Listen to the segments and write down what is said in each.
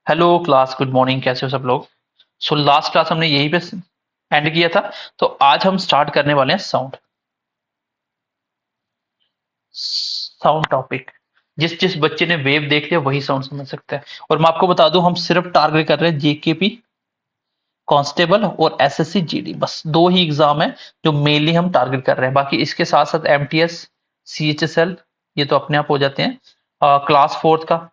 Hello class, good morning. कैसे हो सब लोग? सो लास्ट क्लास हमने यहीं पे एंड किया था। तो आज हम स्टार्ट करने वाले हैं साउंड साउंड टॉपिक। जिस जिस बच्चे ने वेव देख लिया वही साउंड समझ सकता है। और मैं आपको बता दूं, हम सिर्फ टारगेट कर रहे हैं जेकेपी कांस्टेबल और एसएससी जीडी, बस दो ही एग्जाम है जो मेनली हम टारगेट कर रहे हैं। बाकी इसके साथ साथ एमटीएस, सीएचएसएल, ये तो अपने आप हो जाते हैं। क्लास फोर्थ का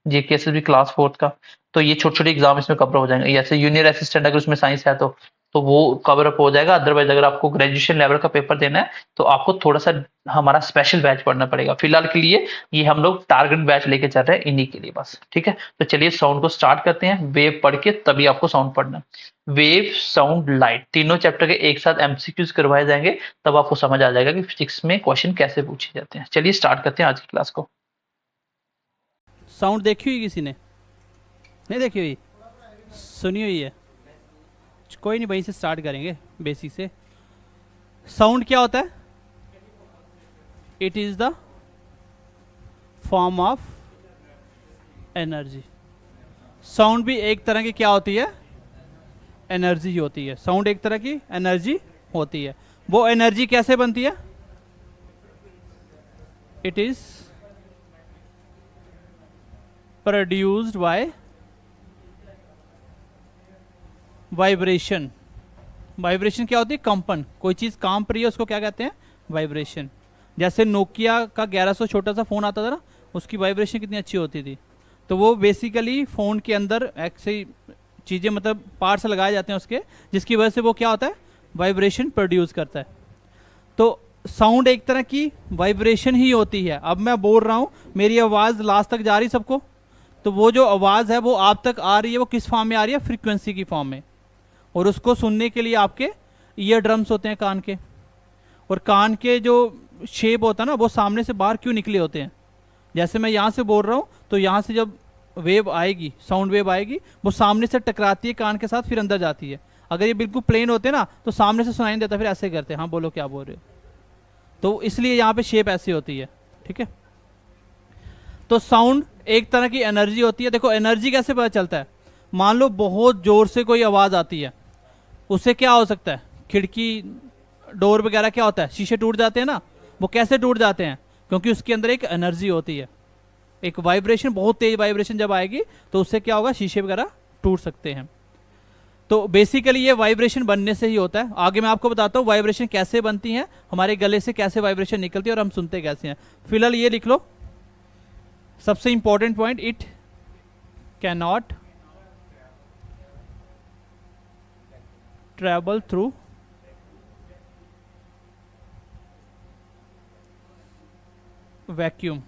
जेकेएसएस भी क्लास फोर्थ का। तो ये छोटे छोटे एग्जाम इसमें कवर हो जाएंगे। जैसे जूनियर असिस्टेंट अगर उसमें साइंस है तो वो कवर अप हो जाएगा। अदरवाइज अगर आपको ग्रेजुएशन लेवल का पेपर देना है तो आपको थोड़ा सा हमारा स्पेशल बैच पढ़ना पड़ेगा। फिलहाल के लिए ये हम लोग टारगेट बैच लेके चल रहे हैं इन्हीं के लिए बस। ठीक है, तो चलिए साउंड को स्टार्ट करते हैं। वेव पढ़ के तभी आपको साउंड पढ़ना है। वेव, साउंड, लाइट, तीनों चैप्टर के एक साथ एमसीक्यूज करवाए जाएंगे। तब आपको समझ आ जाएगा कि फिजिक्स में क्वेश्चन कैसे पूछे जाते हैं। चलिए स्टार्ट करते हैं आज की क्लास को। साउंड देखी हुई किसी ने? नहीं देखी हुई? सुनी हुई है? कोई नहीं, वहीं से स्टार्ट करेंगे बेसिक से। साउंड क्या होता है? It is the form of energy. Sound भी एक तरह की क्या होती है? एनर्जी ही होती है। साउंड एक तरह की एनर्जी होती है। वो एनर्जी कैसे बनती है? It is produced by vibration. Vibration क्या होती है? कंपन। कोई चीज़ कांप रही है उसको क्या कहते हैं? वाइब्रेशन। जैसे नोकिया का 1100 छोटा सा फ़ोन आता था ना, उसकी वाइब्रेशन कितनी अच्छी होती थी। तो वो बेसिकली फ़ोन के अंदर ऐसे चीज़ें, मतलब पार्ट्स लगाए जाते हैं उसके, जिसकी वजह से वो क्या होता है? वाइब्रेशन प्रोड्यूस करता है। तो साउंड एक तरह की वाइब्रेशन ही होती है। अब मैं बोल रहा हूँ, मेरी आवाज़ लास्ट तक जा रही सबको, तो वो जो आवाज़ है वो आप तक आ रही है, वो किस फॉर्म में आ रही है? फ्रीक्वेंसी की फॉर्म में। और उसको सुनने के लिए आपके ईयर ड्रम्स होते हैं कान के। और कान के जो शेप होता है ना, वो सामने से बाहर क्यों निकले होते हैं? जैसे मैं यहाँ से बोल रहा हूँ तो यहाँ से जब वेव आएगी, साउंड वेव आएगी, वो सामने से टकराती है कान के साथ, फिर अंदर जाती है। अगर ये बिल्कुल प्लेन होते ना तो सामने से सुनाई नहीं देता, फिर ऐसे करते हैं, हाँ बोलो क्या बोल रहे हो। तो इसलिए यहाँ पे शेप ऐसी होती है। ठीक है, तो साउंड एक तरह की एनर्जी होती है। देखो एनर्जी कैसे पता चलता है? मान लो बहुत जोर से कोई आवाज़ आती है, उससे क्या हो सकता है? खिड़की, डोर वगैरह क्या होता है? शीशे टूट जाते हैं ना। वो कैसे टूट जाते हैं? क्योंकि उसके अंदर एक एनर्जी होती है, एक वाइब्रेशन, बहुत तेज वाइब्रेशन जब आएगी तो उससे क्या होगा? शीशे वगैरह टूट सकते हैं। तो बेसिकली ये वाइब्रेशन बनने से ही होता है। आगे मैं आपको बताता हूँ वाइब्रेशन कैसे बनती है, हमारे गले से कैसे वाइब्रेशन निकलती है और हम सुनते कैसे हैं। फिलहाल ये लिख लो, सबसे important point, it can not travel through vacuum.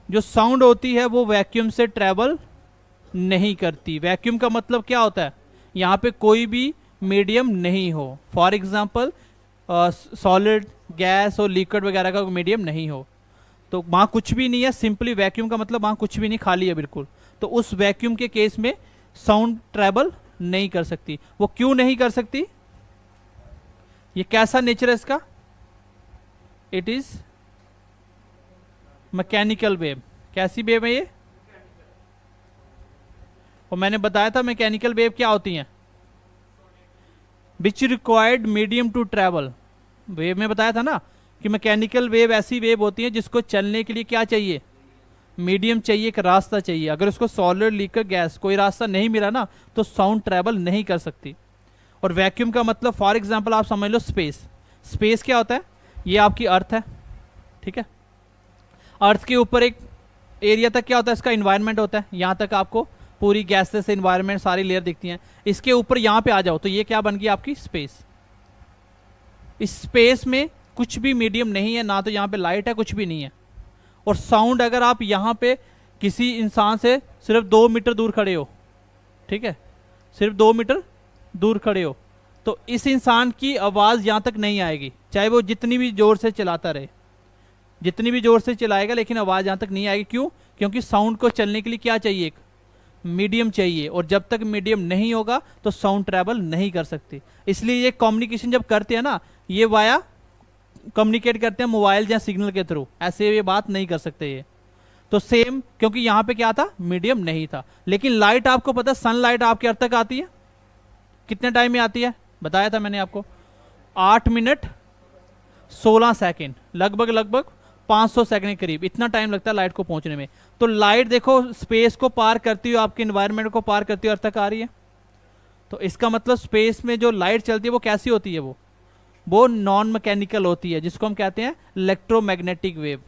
जो साउंड होती है वो वैक्यूम से ट्रेवल नहीं करती। वैक्यूम का मतलब क्या होता है? यहाँ पे कोई भी मीडियम नहीं हो। फॉर एग्जांपल सॉलिड, गैस और लिक्विड वगैरह का मीडियम नहीं हो, तो वहाँ कुछ भी नहीं है। सिंपली वैक्यूम का मतलब वहाँ कुछ भी नहीं, खाली है बिल्कुल। तो उस वैक्यूम के केस में साउंड ट्रेवल नहीं कर सकती। वो क्यों नहीं कर सकती? ये कैसा नेचर है इसका? It is mechanical wave. कैसी वेव है ये? और मैंने बताया था मैकेनिकल वेव क्या होती हैं? Which required medium to travel. Wave में बताया था ना कि मैकेनिकल वेव ऐसी वेव होती है जिसको चलने के लिए क्या चाहिए? मीडियम चाहिए, एक रास्ता चाहिए। अगर उसको सॉलिड, लिक्विड, गैस कोई रास्ता नहीं मिला ना तो साउंड ट्रैवल नहीं कर सकती। और वैक्यूम का मतलब, फॉर एग्जाम्पल आप समझ लो स्पेस। स्पेस क्या होता है? ये आपकी अर्थ है, ठीक है। अर्थ के ऊपर एक एरिया तक क्या होता है? इसका इन्वायरमेंट होता है। यहाँ तक आपको पूरी गैसेस, इन्वायरमेंट, सारी लेयर दिखती हैं। इसके ऊपर यहाँ पे आ जाओ तो ये क्या बन गई? आपकी स्पेस। इस स्पेस में कुछ भी मीडियम नहीं है, ना तो यहाँ पे लाइट है, कुछ भी नहीं है। और साउंड, अगर आप यहाँ पे किसी इंसान से सिर्फ 2 मीटर दूर खड़े हो, ठीक है, सिर्फ 2 मीटर दूर खड़े हो, तो इस इंसान की आवाज़ यहाँ तक नहीं आएगी, चाहे वो जितनी भी जोर से चलाता रहे, जितनी भी जोर से चलाएगा, लेकिन आवाज़ यहाँ तक नहीं आएगी। क्यों? क्योंकि साउंड को चलने के लिए क्या चाहिए? एक मीडियम चाहिए। और जब तक मीडियम नहीं होगा तो साउंड ट्रैवल नहीं कर सकती। इसलिए ये कम्युनिकेशन जब करते हैं ना, ये वाया कम्युनिकेट करते हैं मोबाइल या सिग्नल के थ्रू, ऐसे ये बात नहीं कर सकते ये। तो सेम, क्योंकि यहां पे क्या था, मीडियम नहीं था। लेकिन लाइट आपको पता है, सनलाइट आपके अर्थ तक आती है कितने टाइम में आती है, बताया था मैंने आपको, 8 मिनट 16 सेकेंड, लगभग लगभग 500 सेकंड के करीब इतना टाइम लगता है लाइट को पहुंचने में। तो लाइट देखो स्पेस को पार करती हुई, आपके इन्वायरमेंट को पार करती हुई अर्थ तक आ रही है। तो इसका मतलब स्पेस में जो लाइट चलती है वो कैसी होती है, वो नॉन मैकेनिकल होती है, जिसको हम कहते हैं इलेक्ट्रोमैग्नेटिक वेव।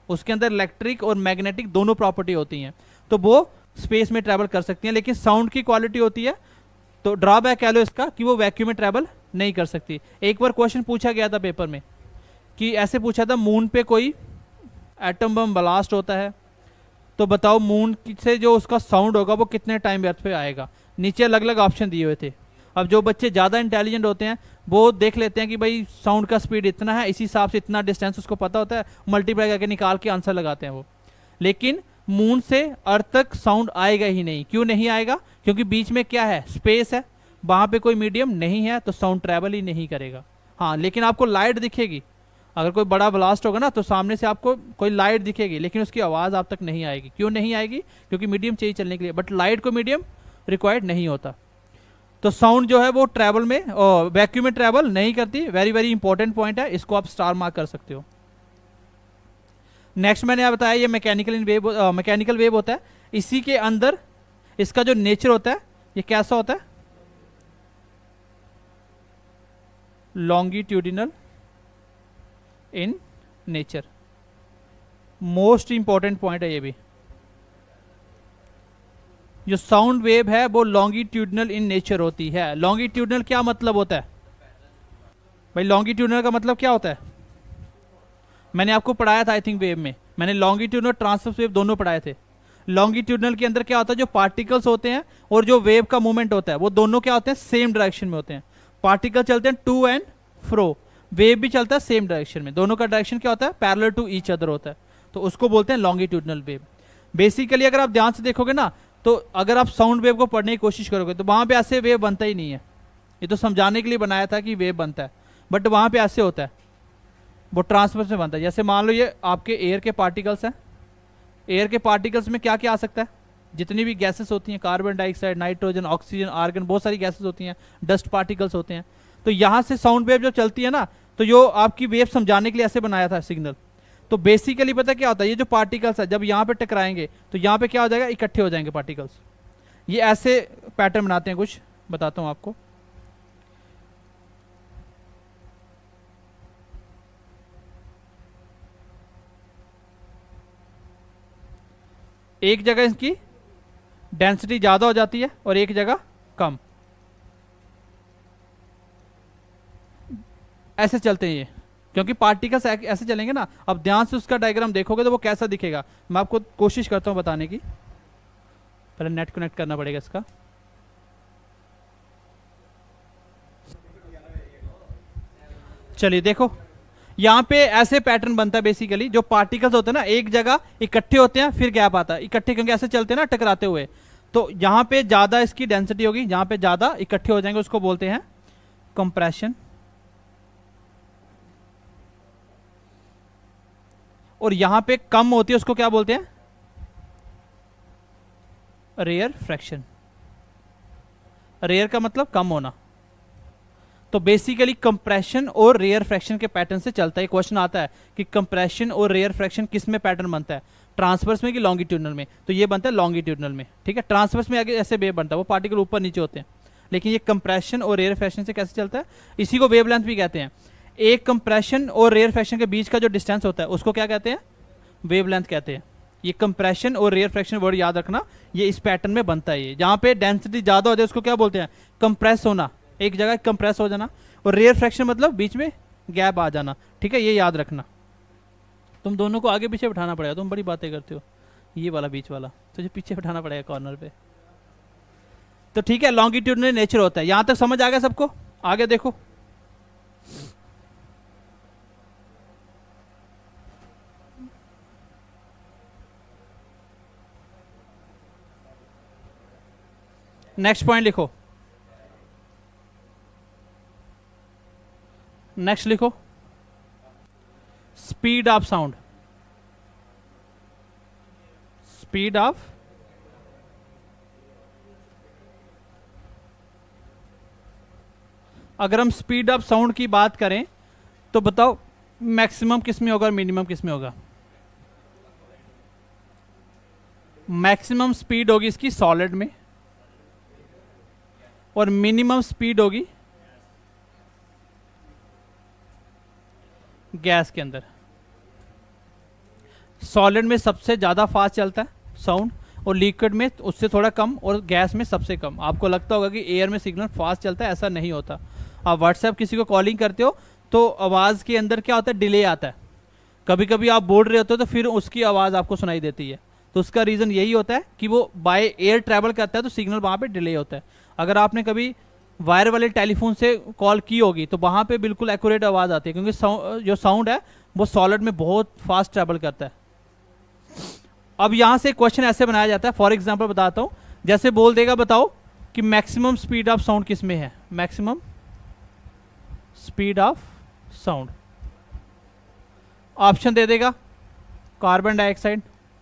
उसके अंदर इलेक्ट्रिक और मैग्नेटिक दोनों प्रॉपर्टी होती हैं, तो वो स्पेस में ट्रैवल कर सकती हैं। लेकिन साउंड की क्वालिटी होती है, तो ड्रॉबैक कह लो इसका, कि वो वैक्यूम में ट्रैवल नहीं कर सकती। एक बार क्वेश्चन पूछा गया था पेपर में, कि ऐसे पूछा था, मून पे कोई एटम बम ब्लास्ट होता है, तो बताओ मून से जो उसका साउंड होगा वो कितने टाइम अर्थ पे आएगा। नीचे अलग अलग ऑप्शन दिए हुए थे। अब जो बच्चे ज़्यादा इंटेलिजेंट होते हैं वो देख लेते हैं कि भाई साउंड का स्पीड इतना है, इसी हिसाब से इतना डिस्टेंस उसको पता होता है, मल्टीप्लाई करके निकाल के आंसर लगाते हैं वो। लेकिन मून से अर्थ तक साउंड आएगा ही नहीं। क्यों नहीं आएगा? क्योंकि बीच में क्या है, स्पेस है, वहाँ पे कोई मीडियम नहीं है, तो साउंड ट्रैवल ही नहीं करेगा। हाँ, लेकिन आपको लाइट दिखेगी, अगर कोई बड़ा ब्लास्ट होगा ना तो सामने से आपको कोई लाइट दिखेगी, लेकिन उसकी आवाज़ आप तक नहीं आएगी। क्यों नहीं आएगी? क्योंकि मीडियम चाहिए चलने के लिए, बट लाइट को मीडियम रिक्वायर्ड नहीं होता। तो साउंड जो है वो ट्रैवल में, वैक्यूम में ट्रैवल नहीं करती। वेरी वेरी इंपॉर्टेंट पॉइंट है, इसको आप स्टार मार्क कर सकते हो। नेक्स्ट मैंने आप बताया, ये मैकेनिकल वेव होता है। इसी के अंदर इसका जो नेचर होता है, ये कैसा होता है, longitudinal in nature. Most important point है ये भी। जो साउंड वेव है वो लॉन्गिट्यूडनल इन नेचर होती है। लॉन्गिट्यूडनल क्या मतलब होता है भाई? लॉन्गिट्यूडनल का मतलब क्या होता है? मैंने आपको पढ़ाया था आई थिंक वेव में, मैंने लॉन्गिट्यूडनल ट्रांसवर्स वेव दोनों पढ़ाए थे। लॉन्गिट्यूडनल के अंदर क्या होता है, जो पार्टिकल्स होते हैं और जो वेव का मूवमेंट होता है वो दोनों क्या होते हैं, सेम डायरेक्शन में होते हैं। पार्टिकल चलते हैं टू एंड फ्रो, वेव भी चलता है सेम डायरेक्शन में, दोनों का डायरेक्शन क्या होता है, पैरेलल टू ईच अदर होता है। तो उसको बोलते हैं लॉन्गिट्यूडनल वेव। बेसिकली अगर आप ध्यान से देखोगे ना, तो अगर आप साउंड वेव को पढ़ने की कोशिश करोगे तो वहां पे ऐसे वेव बनता ही नहीं है। ये तो समझाने के लिए बनाया था कि वेव बनता है, बट वहां पे ऐसे होता है, वो ट्रांसवर्स में बनता है। जैसे मान लो ये आपके एयर के पार्टिकल्स हैं, एयर के पार्टिकल्स में क्या क्या आ सकता है, जितनी भी गैसेस होती हैं, carbon dioxide, nitrogen, oxygen, argon, बहुत सारी गैसेस होती हैं, डस्ट पार्टिकल्स होते हैं। तो यहाँ से साउंड वेव जो चलती है ना, तो जो आपकी वेव समझाने के लिए ऐसे बनाया था सिग्नल। तो बेसिकली पता क्या होता है, ये जो पार्टिकल्स है जब यहाँ पे टकराएंगे तो यहाँ पे क्या हो जाएगा, इकट्ठे हो जाएंगे पार्टिकल्स। ये ऐसे पैटर्न बनाते हैं, कुछ बताता हूँ आपको। एक जगह इसकी डेंसिटी ज्यादा हो जाती है और एक जगह कम, ऐसे चलते हैं ये, क्योंकि पार्टिकल्स ऐसे चलेंगे ना। अब ध्यान से उसका डायग्राम देखोगे तो वो कैसा दिखेगा, मैं आपको कोशिश करता हूं बताने की। पहले नेट कनेक्ट करना पड़ेगा इसका। चलिए देखो, यहाँ पे ऐसे पैटर्न बनता है बेसिकली। जो पार्टिकल्स होते हैं ना, एक जगह इकट्ठे होते हैं, फिर गैप आता है, इकट्ठे क्योंकि ऐसे चलते हैं ना टकराते हुए। तो यहाँ पे ज्यादा इसकी डेंसिटी होगी, जहाँ पे ज्यादा इकट्ठे हो जाएंगे उसको बोलते हैं कंप्रेशन। और यहां पे कम होती है उसको क्या बोलते हैं, रेयर फ्रैक्शन। रेयर का मतलब कम होना। तो बेसिकली कंप्रेशन और रेयर फ्रैक्शन के पैटर्न से चलता है। क्वेश्चन आता है कि कंप्रेशन और रेयर फ्रैक्शन किस में पैटर्न बनता है, ट्रांसवर्स में कि लॉन्गिट्यूडनल में? तो ये बनता है लॉन्गिट्यूडनल में, ठीक है। ट्रांसवर्स में आगे ऐसे वेव बनता है, वो पार्टिकल ऊपर नीचे होते हैं। लेकिन ये कंप्रेशन और रेयर फ्रैक्शन से कैसे चलता है, इसी को वेवलेंथ भी कहते हैं। एक कंप्रेशन और रेयर फ्रैक्शन के बीच का जो डिस्टेंस होता है उसको क्या कहते हैं, वेवलेंथ कहते हैं। ये कंप्रेशन और रेयर फ्रैक्शन वर्ड याद रखना, ये इस पैटर्न में बनता है। ये जहाँ पे डेंसिटी ज्यादा हो जाए उसको क्या बोलते हैं, कंप्रेस होना, एक जगह कंप्रेस हो जाना। और रेयर फ्रैक्शन मतलब बीच में गैप आ जाना, ठीक है, ये याद रखना। तुम दोनों को आगे पीछे बिठाना पड़ेगा, तुम बड़ी बातें करते हो। ये वाला बीच वाला तुझे पीछे बिठाना पड़ेगा कॉर्नर पे। तो ठीक है, लॉन्गिट्यूडनल नेचर होता है। यहां तक समझ आ गया सबको? आगे देखो, नेक्स्ट पॉइंट लिखो, नेक्स्ट लिखो, speed of sound. Speed of अगर हम स्पीड ऑफ साउंड की बात करें तो बताओ मैक्सिमम किस में होगा और मिनिमम किस में होगा? मैक्सिमम स्पीड होगी इसकी सॉलिड में और मिनिमम स्पीड होगी गैस के अंदर। सॉलिड में सबसे ज़्यादा फास्ट चलता है साउंड और लिक्विड में उससे थोड़ा कम और गैस में सबसे कम। आपको लगता होगा कि एयर में सिग्नल फास्ट चलता है, ऐसा नहीं होता। आप व्हाट्सएप किसी को कॉलिंग करते हो तो आवाज़ के अंदर क्या होता है, डिले आता है। कभी कभी आप बोल रहे होते हो तो फिर उसकी आवाज़ आपको सुनाई देती है, तो उसका रीज़न यही होता है कि वो बाय एयर ट्रैवल करता है तो सिग्नल वहाँ पे डिले होता है। अगर आपने कभी वायर वाले टेलीफोन से कॉल की होगी तो वहाँ पे बिल्कुल एक्यूरेट आवाज़ आती है, क्योंकि जो साउंड है वो सॉलिड में बहुत फास्ट ट्रैवल करता है। अब यहाँ से क्वेश्चन ऐसे बनाया जाता है, फॉर एग्जाम्पल बताता हूँ। जैसे बोल देगा बताओ कि मैक्सिमम स्पीड ऑफ साउंड किस में है, maximum speed of sound. Option दे देगा कार्बन डाइऑक्साइड,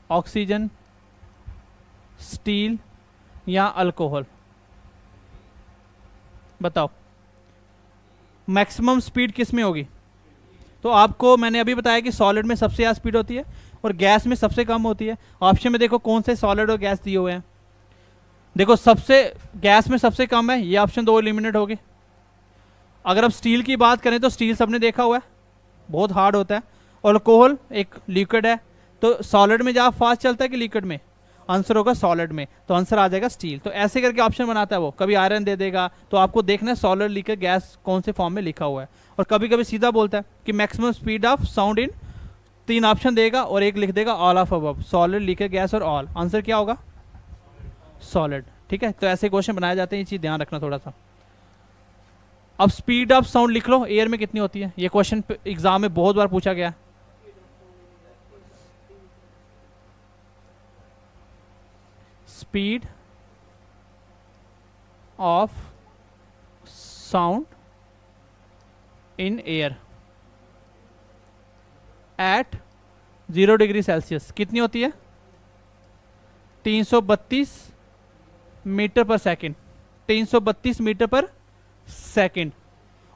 ऑक्सीजन, स्टील या अल्कोहल। बताओ मैक्सिमम स्पीड किस में होगी? तो आपको मैंने अभी बताया कि सॉलिड में सबसे ज़्यादा स्पीड होती है और गैस में सबसे कम होती है। ऑप्शन में देखो कौन से सॉलिड और गैस दिए हुए हैं। देखो सबसे गैस में सबसे कम है, ये ऑप्शन 2 एलिमिनेट हो गए। अगर अब स्टील की बात करें तो स्टील सबने देखा हुआ है, बहुत हार्ड होता है। और अल्कोहल एक लिक्विड है, तो सॉलिड में ज़्यादा फास्ट चलता है कि लिक्विड में? आंसर होगा सॉलिड में, तो आंसर आ जाएगा स्टील। तो ऐसे करके ऑप्शन बनाता है वो, कभी आयरन दे देगा, तो आपको देखना है सॉलिड लिक्विड गैस कौन से फॉर्म में लिखा हुआ है। और कभी कभी सीधा बोलता है कि maximum speed of sound in, 3 option देगा और एक लिख देगा all of above, solid, liquid, gas और ऑल। आंसर क्या होगा? सॉलिड। ठीक है, तो ऐसे क्वेश्चन बनाए जाते हैं, ये चीज़ ध्यान रखना थोड़ा सा। अब स्पीड ऑफ साउंड लिख लो, एयर में कितनी होती है? ये क्वेश्चन एग्जाम में बहुत बार पूछा गया। Speed of sound in air at 0 degree Celsius कितनी होती है? 332 मीटर पर सेकंड, 332 मीटर पर सेकंड।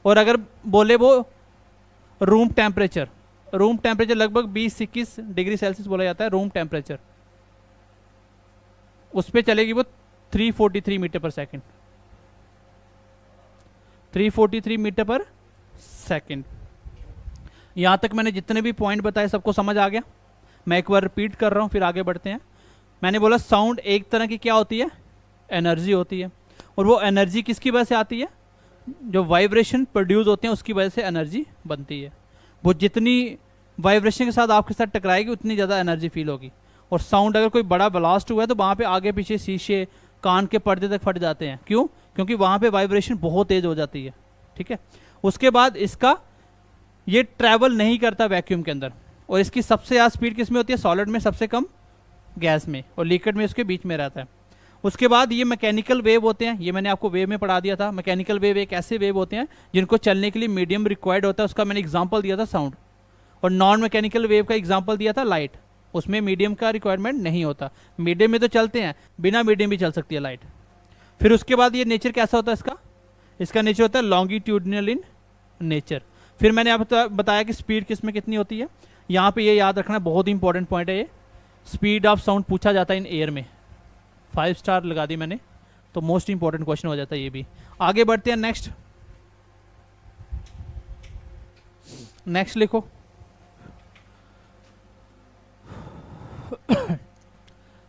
और अगर बोले वो रूम टेम्परेचर, रूम टेम्परेचर लगभग 20-21 डिग्री सेल्सियस बोला जाता है रूम टेम्परेचर, उस पर चलेगी वो 343 मीटर पर सेकंड, 343 मीटर पर सेकंड। यहाँ तक मैंने जितने भी पॉइंट बताए सबको समझ आ गया? मैं एक बार रिपीट कर रहा हूँ, फिर आगे बढ़ते हैं। मैंने बोला साउंड एक तरह की क्या होती है? एनर्जी होती है। और वो एनर्जी किसकी वजह से आती है? जो वाइब्रेशन प्रोड्यूस होते हैं उसकी वजह से एनर्जी बनती है। वो जितनी वाइब्रेशन के साथ आपके साथ टकराएगी उतनी ज़्यादा एनर्जी फील होगी। और साउंड अगर कोई बड़ा ब्लास्ट हुआ है तो वहाँ पे आगे पीछे शीशे, कान के पर्दे तक फट जाते हैं। क्यों? क्योंकि वहाँ पे वाइब्रेशन बहुत तेज़ हो जाती है। ठीक है, उसके बाद इसका ये ट्रैवल नहीं करता वैक्यूम के अंदर। और इसकी सबसे ज़्यादा स्पीड किस में होती है? सॉलिड में, सबसे कम गैस में, और लिक्विड में उसके बीच में रहता है। उसके बाद ये मैकेनिकल वेव होते हैं, ये मैंने आपको वेव में पढ़ा दिया था। मैकेनिकल वेव एक ऐसे वेव होते हैं जिनको चलने के लिए मीडियम रिक्वायर्ड होता है, उसका मैंने एग्जांपल दिया था साउंड। और नॉन मैकेनिकल वेव का एग्जांपल दिया था लाइट, उसमें मीडियम का रिक्वायरमेंट नहीं होता। मीडियम में तो चलते हैं, बिना मीडियम भी चल सकती है लाइट। फिर उसके बाद ये नेचर कैसा होता है इसका? इसका नेचर होता है लॉन्गिट्यूडनल इन नेचर। फिर मैंने आपको बताया कि स्पीड किस में कितनी होती है। यहाँ पे ये याद रखना, बहुत इंपॉर्टेंट पॉइंट है ये। स्पीड ऑफ साउंड पूछा जाता है इन एयर में, 5 स्टार लगा दी मैंने, तो मोस्ट इंपॉर्टेंट क्वेश्चन हो जाता है ये भी। आगे बढ़ते हैं, नेक्स्ट नेक्स्ट लिखो।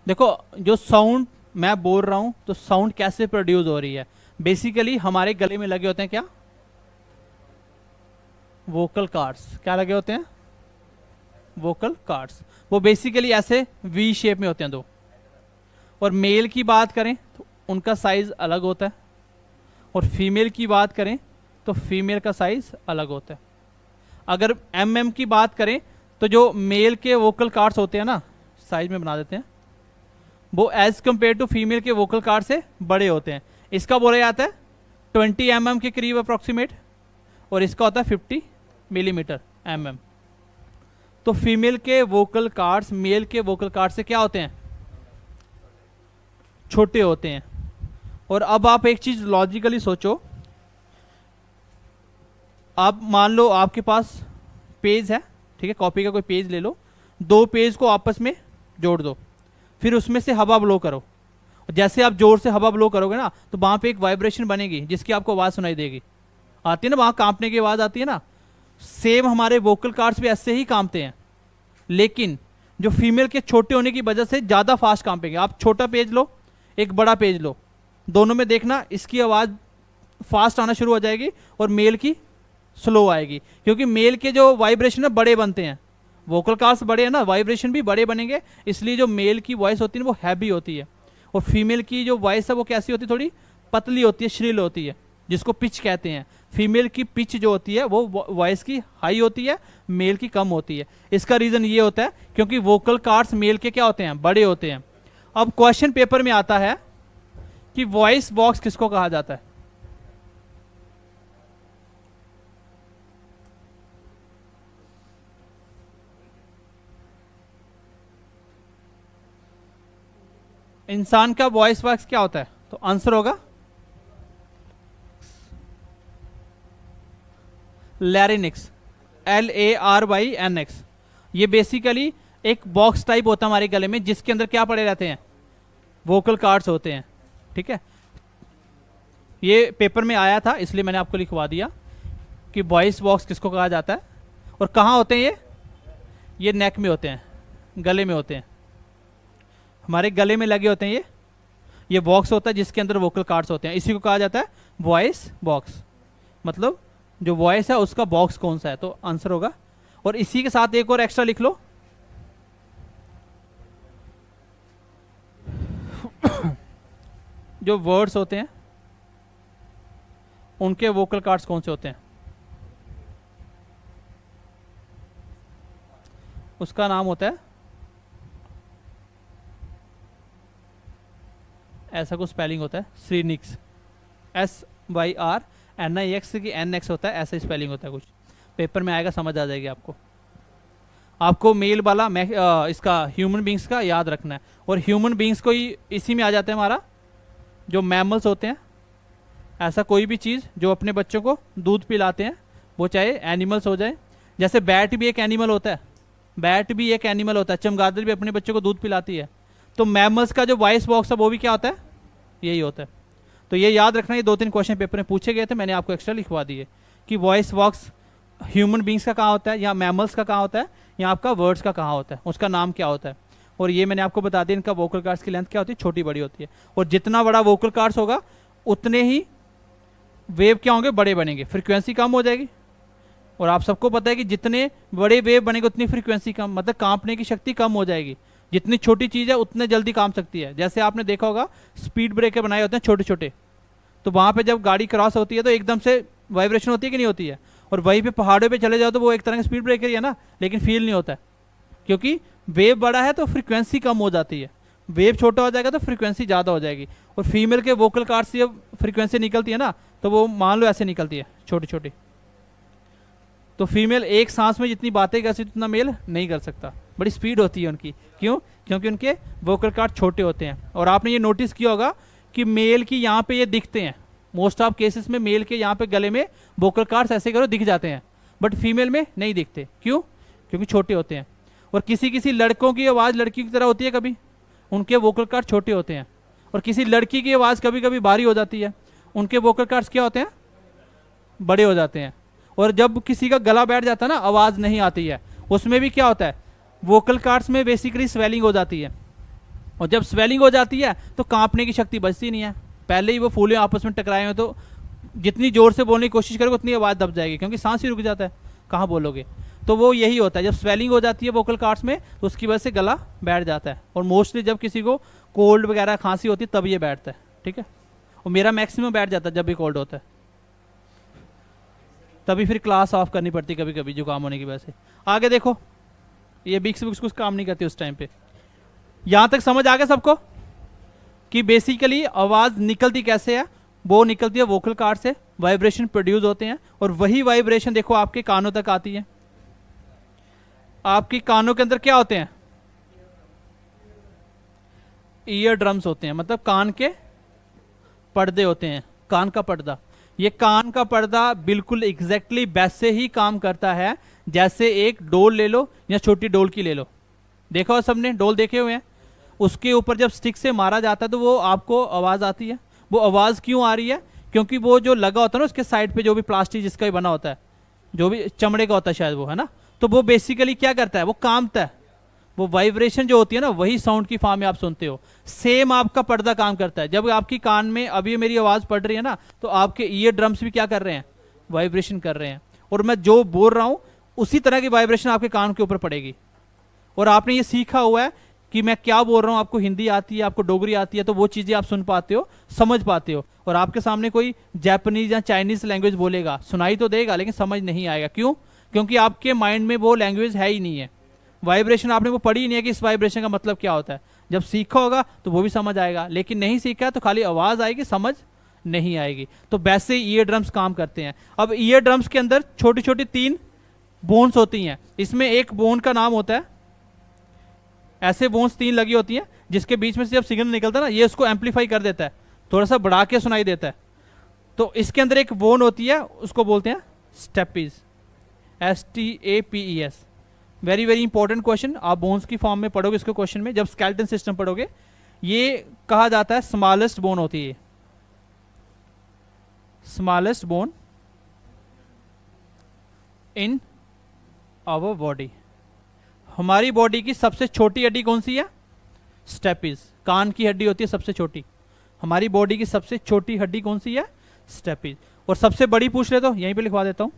देखो जो साउंड मैं बोल रहा हूं तो साउंड कैसे प्रोड्यूस हो रही है? बेसिकली हमारे गले में लगे होते हैं क्या? Vocal cords. क्या लगे होते हैं? Vocal cords. वो बेसिकली ऐसे वी शेप में होते हैं 2। और मेल की बात करें तो उनका साइज अलग होता है, और फीमेल की बात करें तो फीमेल का साइज अलग होता है। अगर एमएम की बात करें तो जो मेल के वोकल कार्ड्स होते हैं ना, साइज में बना देते हैं, वो एज कंपेयर टू फीमेल के वोकल कार्ड से बड़े होते हैं। इसका बोला जाता है 20 mm के करीब अप्रॉक्सीमेट, और इसका होता है 50 मिलीमीटर mm। तो फीमेल के वोकल कार्ड्स मेल के वोकल कार्ड से क्या होते हैं? छोटे होते हैं। और अब आप एक चीज लॉजिकली सोचो, आप मान लो आपके पास पेज है, ठीक है, कॉपी का कोई पेज ले लो, दो पेज को आपस में जोड़ दो, फिर उसमें से हवा ब्लो करो। जैसे आप जोर से हवा ब्लो करोगे ना, तो वहां पे एक वाइब्रेशन बनेगी जिसकी आपको आवाज सुनाई देगी, आती है ना, वहां कांपने की आवाज आती है ना। सेम हमारे वोकल कार्ड्स भी ऐसे ही कांपते हैं, लेकिन जो फीमेल के छोटे होने की वजह से ज्यादा फास्ट कांपेंगे। आप छोटा पेज लो, एक बड़ा पेज लो, दोनों में देखना इसकी आवाज फास्ट आना शुरू हो जाएगी और मेल की स्लो आएगी, क्योंकि मेल के जो वाइब्रेशन है बड़े बनते हैं, वोकल कार्ड्स बड़े हैं ना, वाइब्रेशन भी बड़े बनेंगे, इसलिए जो मेल की वॉइस होती है वो हैवी होती है, और फीमेल की जो वॉइस है वो कैसी होती है, थोड़ी पतली होती है, श्रिल होती है, जिसको पिच कहते हैं। फीमेल की पिच जो होती है वो वॉइस की हाई होती है, मेल की कम होती है। इसका रीजन ये होता है क्योंकि वोकल कार्ड्स मेल के क्या होते हैं, बड़े होते हैं। अब क्वेश्चन पेपर में आता है कि वॉइस बॉक्स किसको कहा जाता है। इंसान का वॉइस बॉक्स क्या होता है, तो आंसर होगा लैरिनिक्स, LARYNX। ये बेसिकली एक बॉक्स टाइप होता है हमारे गले में, जिसके अंदर क्या पड़े रहते हैं, वोकल कार्ड्स होते हैं, ठीक है। ये पेपर में आया था इसलिए मैंने आपको लिखवा दिया कि वॉइस बॉक्स किसको कहा जाता है। और कहाँ होते हैं ये नेक में होते हैं, गले में होते हैं, हमारे गले में लगे होते हैं। ये बॉक्स होता है जिसके अंदर वोकल कार्ड्स होते हैं, इसी को कहा जाता है वॉइस बॉक्स। मतलब जो वॉइस है उसका बॉक्स कौन सा है, तो आंसर होगा। और इसी के साथ एक और एक्स्ट्रा लिख लो, जो वर्ड्स होते हैं उनके वोकल कार्ड्स कौन से होते हैं, उसका नाम होता है, ऐसा कुछ स्पेलिंग होता है, श्रीनिक्स, SYRNIX की NX होता है, ऐसा स्पेलिंग होता है कुछ, पेपर में आएगा, समझ आ जाएगी आपको। आपको मेल वाला इसका ह्यूमन बींग्स का याद रखना है, और ह्यूमन बींग्स को ही इसी में आ जाता है हमारा जो मैमल्स होते हैं। ऐसा कोई भी चीज़ जो अपने बच्चों को दूध पिलाते हैं, वो चाहे एनिमल्स हो जाए, जैसे बैट भी एक एनिमल होता है, बैट भी एक एनिमल होता है, चमगादड़ भी अपने बच्चों को दूध पिलाती है। तो मैमल्स का जो वॉइस बॉक्स है वो भी क्या होता है, यही होता है। तो ये याद रखना, ये 2-3 क्वेश्चन पेपर में पूछे गए थे, मैंने आपको एक्स्ट्रा लिखवा दिए कि वॉइस बॉक्स ह्यूमन बींग्स का कहाँ होता है, या मैमल्स का कहाँ होता है, या आपका वर्ड्स का कहाँ होता है, उसका नाम क्या होता है। और ये मैंने आपको बता दिया, इनका वोकल कार्ड्स की लेंथ क्या होती है, छोटी बड़ी होती है। और जितना बड़ा वोकल कार्ड्स होगा उतने ही वेव क्या होंगे, बड़े बनेंगे, फ्रीक्वेंसी कम हो जाएगी। और आप सबको पता है कि जितने बड़े वेव बनेंगे उतनी फ्रीक्वेंसी कम, मतलब कांपने की शक्ति कम हो जाएगी। जितनी छोटी चीज़ है उतने जल्दी कांप सकती है। जैसे आपने देखा होगा स्पीड ब्रेकर बनाए होते हैं छोटे छोटे, तो वहाँ पे जब गाड़ी क्रॉस होती है तो एकदम से वाइब्रेशन होती है कि नहीं होती है। और वहीं पे पहाड़ों पे चले जाओ तो वो एक तरह का स्पीड ब्रेकर ही है ना, लेकिन फील नहीं होता है, क्योंकि वेव बड़ा है तो फ्रीक्वेंसी कम हो जाती है, वेव छोटा हो जाएगा तो फ्रीक्वेंसी ज़्यादा हो जाएगी। और फीमेल के वोकल कार्ड से जब फ्रीक्वेंसी निकलती है ना, तो वो मान लो ऐसे निकलती है छोटी छोटी। तो फीमेल एक सांस में जितनी बातें कर सकती उतना मेल नहीं कर सकता, बड़ी स्पीड होती है उनकी। क्यों? क्योंकि उनके वोकल कार्ड छोटे होते हैं। और आपने ये नोटिस किया होगा कि मेल की यहाँ पे ये दिखते हैं, मोस्ट ऑफ केसेस में मेल के यहाँ पे गले में वोकल कार्ड्स ऐसे करो दिख जाते हैं, बट फीमेल में नहीं दिखते। क्यों? क्योंकि छोटे होते हैं। और किसी किसी लड़कों की आवाज़ लड़की की तरह होती है, कभी उनके वोकल कार्ड छोटे होते हैं। और किसी लड़की की आवाज़ कभी कभी भारी हो जाती है, उनके वोकल कार्ड्स क्या होते हैं, बड़े हो जाते हैं। और जब किसी का गला बैठ जाता है ना, आवाज़ नहीं आती है, उसमें भी क्या होता है, वोकल कार्ड्स में बेसिकली स्वेलिंग हो जाती है। और जब स्वेलिंग हो जाती है तो कांपने की शक्ति बचती नहीं है, पहले ही वो फूले आपस में टकराए हुए, तो जितनी ज़ोर से बोलने की कोशिश करोगे उतनी आवाज़ दब जाएगी, क्योंकि सांस ही रुक जाता है, कहाँ बोलोगे। तो वो यही होता है, जब स्वेलिंग हो जाती है वोकल कार्ड्स में तो उसकी वजह से गला बैठ जाता है। और मोस्टली जब किसी को कोल्ड वगैरह खांसी होती है तब ये बैठता है, ठीक है। और मेरा मैक्सिमम बैठ जाता है जब भी कोल्ड होता है, तभी फिर क्लास ऑफ करनी पड़ती कभी कभी जुकाम होने की वजह से। आगे देखो, ये बिक्स कुछ काम नहीं करती उस टाइम पे। यहाँ तक समझ आ गया सबको कि बेसिकली आवाज़ निकलती कैसे है, वो निकलती है वोकल कार्ड से, वाइब्रेशन प्रोड्यूस होते हैं, और वही वाइब्रेशन देखो आपके कानों तक आती है। आपकी कानों के अंदर क्या होते हैं, ईयर ड्रम्स होते हैं, मतलब कान के पर्दे होते हैं, कान का पर्दा। ये कान का पर्दा बिल्कुल एग्जैक्टली वैसे ही काम करता है जैसे एक डोल ले लो या छोटी डोल की ले लो। देखा हो सबने, डोल देखे हुए हैं, उसके ऊपर जब स्टिक से मारा जाता है तो वो आपको आवाज़ आती है। वो आवाज़ क्यों आ रही है? क्योंकि वो जो लगा होता है ना उसके साइड पे, जो भी प्लास्टिक जिसका भी बना होता है, जो भी चमड़े का होता है शायद वो, है ना, तो वो बेसिकली क्या करता है, वो कामता है। वो वाइब्रेशन जो होती है ना, वही साउंड की फॉर्म में आप सुनते हो। सेम आपका पर्दा काम करता है। जब आपकी कान में अभी मेरी आवाज़ पड़ रही है ना, तो आपके ईयर ड्रम्स भी क्या कर रहे हैं, वाइब्रेशन कर रहे हैं। और मैं जो बोल रहा हूँ उसी तरह की वाइब्रेशन आपके कान के ऊपर पड़ेगी। और आपने ये सीखा हुआ है कि मैं क्या बोल रहा हूँ, आपको हिंदी आती है, आपको डोगरी आती है, तो वो चीज़ें आप सुन पाते हो, समझ पाते हो। और आपके सामने कोई जापानीज या चाइनीज लैंग्वेज बोलेगा, सुनाई तो देगा लेकिन समझ नहीं आएगा। क्यों? क्योंकि आपके माइंड में वो लैंग्वेज है ही नहीं है, वाइब्रेशन आपने वो पढ़ी ही नहीं है कि इस वाइब्रेशन का मतलब क्या होता है। जब सीखा होगा तो वो भी समझ आएगा, लेकिन नहीं सीखा तो खाली आवाज़ आएगी, समझ नहीं आएगी। तो वैसे ईयर ड्रम्स काम करते हैं। अब ईयर ड्रम्स के अंदर छोटी छोटी 3 बोन्स होती हैं। इसमें एक बोन का नाम होता है, ऐसे बोन्स 3 लगी होती हैं जिसके बीच में से जब सिग्नल निकलता है ना, ये उसको एम्पलीफाई कर देता है, थोड़ा सा बढ़ा के सुनाई देता है। तो इसके अंदर एक बोन होती है, उसको बोलते हैं stapes, STAPES। Very very important question, आप बोन्स की फॉर्म में पढ़ोगे इसके क्वेश्चन में, जब स्केलेटन सिस्टम पढ़ोगे। ये कहा जाता है स्मॉलेस्ट बोन होती है, smallest bone in our body. हमारी बॉडी की सबसे छोटी हड्डी कौन सी है? स्टेपीज। कान की हड्डी होती है सबसे छोटी। हमारी बॉडी की सबसे छोटी हड्डी कौन सी है? स्टेपीज। और सबसे बड़ी पूछ ले तो यहीं पे लिखवा देता हूं,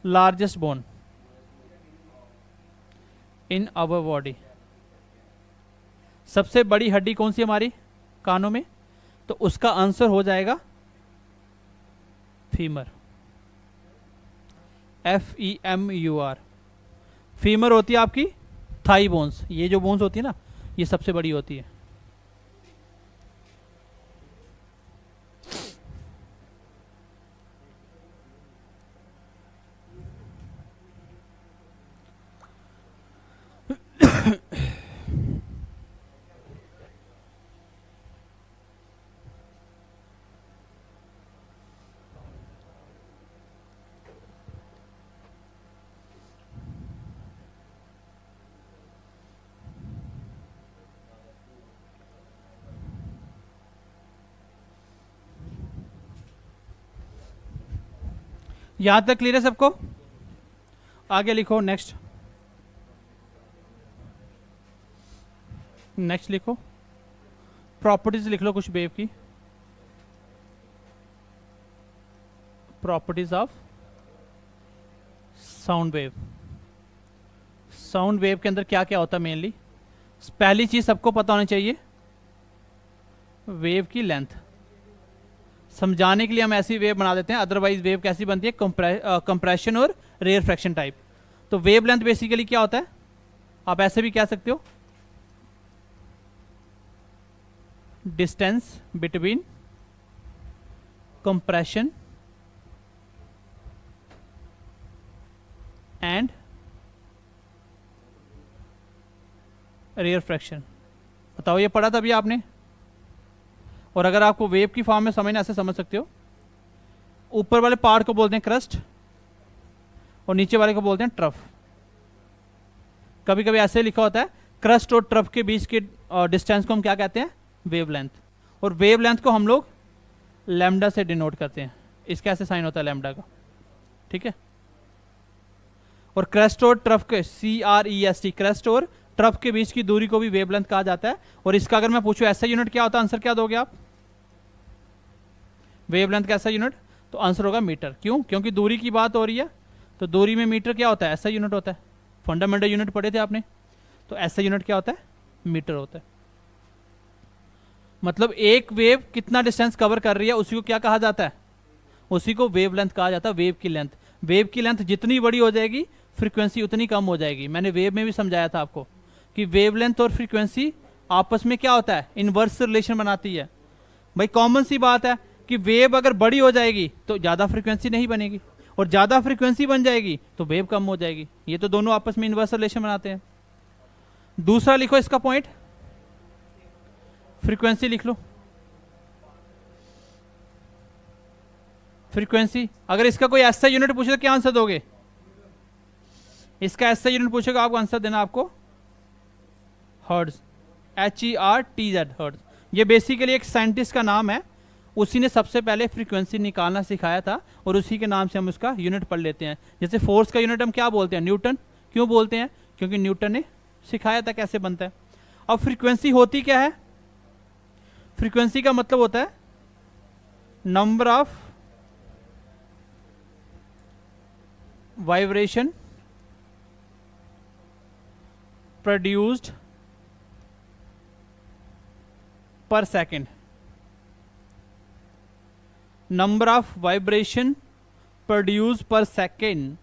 largest bone in our body. सबसे बड़ी हड्डी कौन सी हमारी कानों में? तो उसका आंसर हो जाएगा फीमर, FEMUR। फीमर होती है आपकी थाई बोन्स। ये जो बोन्स होती है ना, ये सबसे बड़ी होती है। यहां तक क्लियर है सबको? आगे लिखो नेक्स्ट, नेक्स्ट लिखो, प्रॉपर्टीज लिख लो कुछ वेव की। Properties of sound wave. Sound wave के अंदर क्या क्या होता है मेनली? पहली चीज सबको पता होनी चाहिए, वेव की लेंथ। समझाने के लिए हम ऐसी वेव बना देते हैं, अदरवाइज वेव कैसी बनती है? कंप्रेशन और रेयरफ्रैक्शन टाइप। तो वेव लेंथ बेसिकली क्या होता है? आप ऐसे भी कह सकते हो, डिस्टेंस बिटवीन कंप्रेशन एंड रेयरफ्रैक्शन। बताओ, ये पढ़ा था अभी आपने? और अगर आपको वेव की फॉर्म में समझना, ऐसे समझ सकते हो, ऊपर वाले पार्ट को बोलते हैं क्रस्ट और नीचे वाले को बोलते हैं ट्रफ। कभी कभी ऐसे लिखा होता है, क्रस्ट और ट्रफ के बीच के डिस्टेंस को हम क्या कहते हैं? वेवलेंथ। और वेवलेंथ को हम लोग लैम्डा से डिनोट करते हैं। इसका ऐसे साइन होता है लैम्डा का, ठीक है। और क्रस्ट और ट्रफ के, CREST, क्रस्ट और ट्रफ के बीच की दूरी को भी वेवलेंथ कहा जाता है। और इसका अगर मैं पूछूं ऐसा यूनिट क्या होता है, आंसर क्या दोगे आप? वेवलेंथ का ऐसा यूनिट, तो आंसर होगा मीटर। क्यों? क्योंकि दूरी की बात हो रही है, तो दूरी में मीटर क्या होता है? ऐसा यूनिट होता है। फंडामेंटल यूनिट पढ़े थे आपने, तो ऐसा यूनिट क्या होता है? मीटर होता है। मतलब एक वेव कितना डिस्टेंस कवर कर रही है, उसी को क्या कहा जाता है? उसी को वेवलेंथ कहा जाता है। वेव की लेंथ, वेव की लेंथ जितनी बड़ी हो जाएगी फ्रीक्वेंसी उतनी कम हो जाएगी। मैंने वेव में भी समझाया था आपको कि वेवलेंथ और फ्रीक्वेंसी आपस में क्या होता है? इनवर्स रिलेशन बनाती है। भाई कॉमन सी बात है कि वेव अगर बड़ी हो जाएगी तो ज़्यादा फ्रीक्वेंसी नहीं बनेगी, और ज़्यादा फ्रीक्वेंसी बन जाएगी तो वेव कम हो जाएगी। ये तो दोनों आपस में इनवर्स रिलेशन बनाते हैं। दूसरा लिखो इसका पॉइंट, फ्रीक्वेंसी लिख लो। फ्रीक्वेंसी, अगर इसका कोई ऐसा यूनिट पूछे तो क्या आंसर दोगे? इसका ऐसा यूनिट पूछेगा, आपको आंसर देना आपको हर्ट्ज, HERTZ, हर्ट्ज। ये बेसिकली एक साइंटिस्ट का नाम है, उसी ने सबसे पहले फ्रीक्वेंसी निकालना सिखाया था और उसी के नाम से हम उसका यूनिट पढ़ लेते हैं। जैसे फोर्स का यूनिट हम क्या बोलते हैं? न्यूटन। क्यों बोलते हैं? क्योंकि न्यूटन ने सिखाया था कैसे बनता है। अब फ्रीक्वेंसी होती क्या है? फ्रीक्वेंसी का मतलब होता है नंबर ऑफ वाइब्रेशन प्रोड्यूस्ड पर second. Number of vibration produce पर सेकेंड,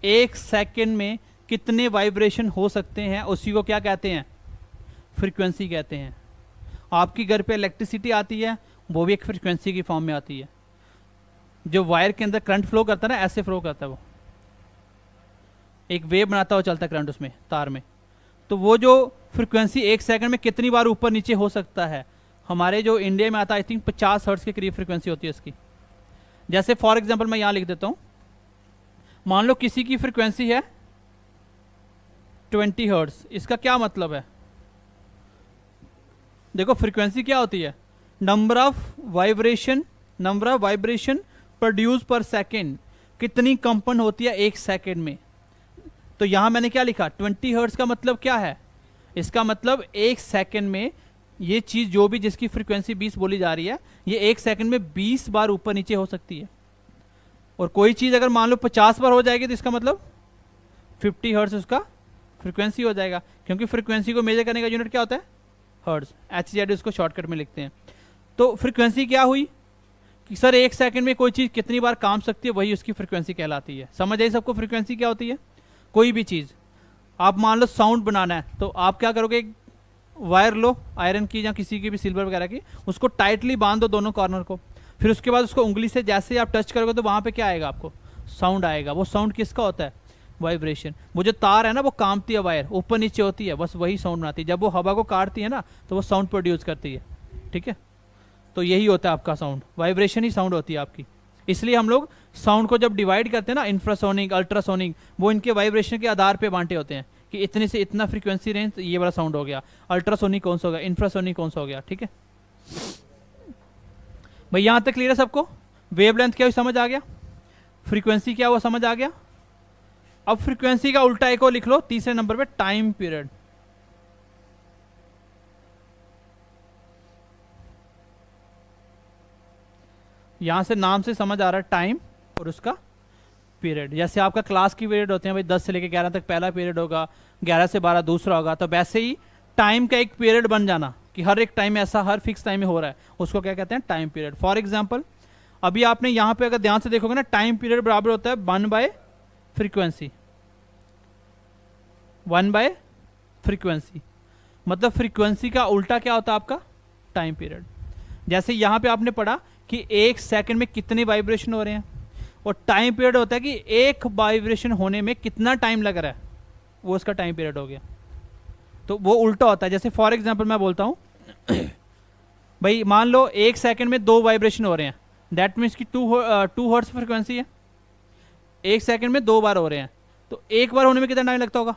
एक सेकेंड में कितने वाइब्रेशन हो सकते हैं, उसी को क्या कहते हैं? फ्रीक्वेंसी कहते हैं। आपकी घर पे इलेक्ट्रिसिटी आती है, वो भी एक फ्रीक्वेंसी की फॉर्म में आती है। जो वायर के अंदर करंट फ्लो करता है ना, ऐसे फ्लो करता है, वो एक वेव बनाता हुआ चलता है करंट उसमें, तार में। तो वो जो फ्रीक्वेंसी एक सेकंड में कितनी बार ऊपर नीचे हो सकता है, हमारे जो इंडिया में आता है आई थिंक 50 हर्ट्ज के करीब फ्रीक्वेंसी होती है इसकी। जैसे फॉर एग्जांपल मैं यहां लिख देता हूं, मान लो किसी की फ्रीक्वेंसी है 20 हर्ट्ज। इसका क्या मतलब है? देखो फ्रीक्वेंसी क्या होती है? नंबर ऑफ वाइब्रेशन प्रोड्यूस पर सेकेंड, कितनी कंपन होती है एक सेकेंड में। तो यहां मैंने क्या लिखा? 20 हर्ट्ज का मतलब क्या है? इसका मतलब एक सेकेंड में ये चीज जो भी जिसकी फ्रीक्वेंसी 20 बोली जा रही है, ये एक सेकंड में 20 बार ऊपर नीचे हो सकती है। और कोई चीज अगर मान लो 50 बार हो जाएगी तो इसका मतलब 50 हर्ट्ज उसका फ्रीक्वेंसी हो जाएगा, क्योंकि फ्रीक्वेंसी को मेजर करने का यूनिट क्या होता है? हर्ट्ज, HZ उसको शॉर्टकट में लिखते हैं। तो फ्रीक्वेंसी क्या हुई कि सर एक सेकंड में कोई चीज कितनी बार काम सकती है, वही उसकी फ्रीक्वेंसी कहलाती है। समझ आई सबको फ्रीक्वेंसी क्या होती है? कोई भी चीज, आप मान लो साउंड बनाना है, तो आप क्या करोगे? वायर लो आयरन की या किसी की भी सिल्वर वगैरह की, उसको टाइटली बांध दो दोनों कॉर्नर को, फिर उसके बाद उसको उंगली से जैसे आप टच करोगे तो वहां पे क्या आएगा? आपको साउंड आएगा। वो साउंड किसका होता है? वाइब्रेशन। वो जो तार है ना, वो कामती है, वायर ऊपर नीचे होती है, बस वही साउंड बनाती है। जब वो हवा को काटती है ना, तो वो साउंड प्रोड्यूस करती है। ठीक है, तो यही होता है आपका साउंड, वाइब्रेशन ही साउंड होती है आपकी। इसलिए हम लोग साउंड को जब डिवाइड करते हैं ना, इंफ्रासोनिक, अल्ट्रासोनिक, वो इनके वाइब्रेशन के आधार पे बांटे होते हैं कि इतने से इतना फ्रीक्वेंसी रेंज, तो ये वाला साउंड हो गया। अल्ट्रासोनिक कौन सा हो गया, इंफ्रासोनिक कौन सा हो गया। ठीक है भाई, यहां तक क्लियर है सबको? वेवलेंथ क्या हुई समझ आ गया, फ्रीक्वेंसी क्या हुआ समझ आ गया। अब फ्रीक्वेंसी का उल्टा एक और लिख लो तीसरे नंबर पे, टाइम पीरियड। यहां से नाम से समझ आ रहा है टाइम और उसका पीरियड। जैसे आपका क्लास की पीरियड होते हैं भाई, 10 से लेकर 11 तक पहला पीरियड होगा, 11 से 12 दूसरा होगा, तो वैसे ही टाइम का एक पीरियड बन जाना कि हर एक टाइम ऐसा हर फिक्स टाइम में हो रहा है, उसको क्या कहते हैं? Time period. फॉर एग्जाम्पल अभी आपने यहाँ पे अगर ध्यान से देखोगे ना, टाइम पीरियड बराबर होता है 1 बाय फ्रीक्वेंसी। 1 बाय फ्रीक्वेंसी मतलब फ्रीक्वेंसी का उल्टा क्या होता है आपका? Time period. जैसे यहाँ पे आपने पढ़ा कि एक सेकंड में कितने वाइब्रेशन हो रहे हैं, और टाइम पीरियड होता है कि एक वाइब्रेशन होने में कितना टाइम लग रहा है, वो उसका टाइम पीरियड हो गया। तो वो उल्टा होता है। जैसे फॉर एग्जांपल मैं बोलता हूं भाई मान लो एक सेकंड में 2 वाइब्रेशन हो रहे हैं, दैट मीन्स कि 2 हर्ट्ज फ्रीक्वेंसी है, एक सेकंड में 2 बार हो रहे हैं, तो एक बार होने में कितना टाइम लगता होगा?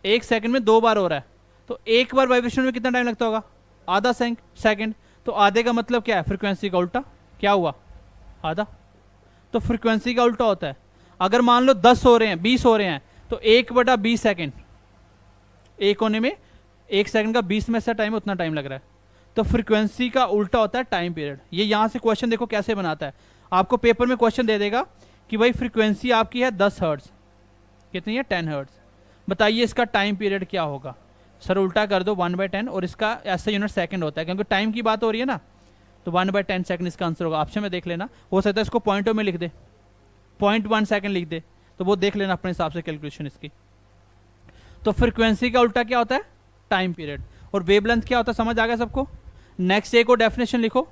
एक सेकंड में 2 बार हो रहा है, तो एक बार वाइब्रेशन में कितना टाइम लगता होगा? आधा सेकंड। तो आधे का मतलब क्या है? फ्रीक्वेंसी का उल्टा। क्या हुआ? आधा। तो फ्रीक्वेंसी का उल्टा होता है। अगर मान लो 10 हो रहे हैं, 20 हो रहे हैं, तो 1/20 सेकंड, एक होने में एक सेकंड का 20 में से टाइम, उतना टाइम लग रहा है। तो फ्रीक्वेंसी का उल्टा होता है टाइम पीरियड। ये यहां से क्वेश्चन देखो कैसे बनाता है। आपको पेपर में क्वेश्चन दे देगा कि भाई फ्रीक्वेंसी आपकी है 10 हर्ट्ज, कितनी है? 10 हर्ट्ज। बताइए इसका टाइम पीरियड क्या होगा? सर उल्टा कर दो 1/10, और इसका ऐसा यूनिट सेकंड होता है, क्योंकि टाइम की बात हो रही है ना, तो 1/10 सेकंड इसका आंसर होगा। ऑप्शन में देख लेना, हो सकता है इसको पॉइंटों में लिख दे, 0.1 सेकंड लिख दे, तो वो देख लेना अपने हिसाब से कैलकुलेशन इसकी। तो फ्रीक्वेंसी का उल्टा क्या होता है? Time period. और वेवलेंथ क्या होता है समझ आ गया सबको? नेक्स्ट एक और डेफिनेशन लिखो।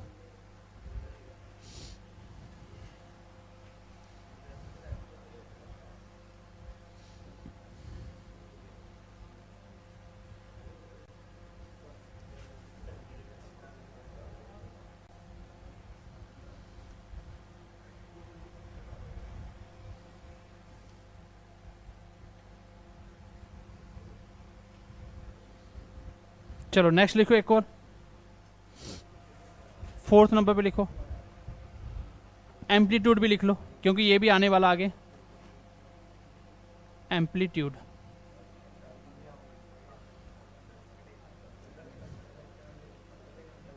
चलो नेक्स्ट लिखो एक और, 4th नंबर पे लिखो, एम्पलीट्यूड भी लिख लो क्योंकि ये भी आने वाला आगे। एम्पलीट्यूड,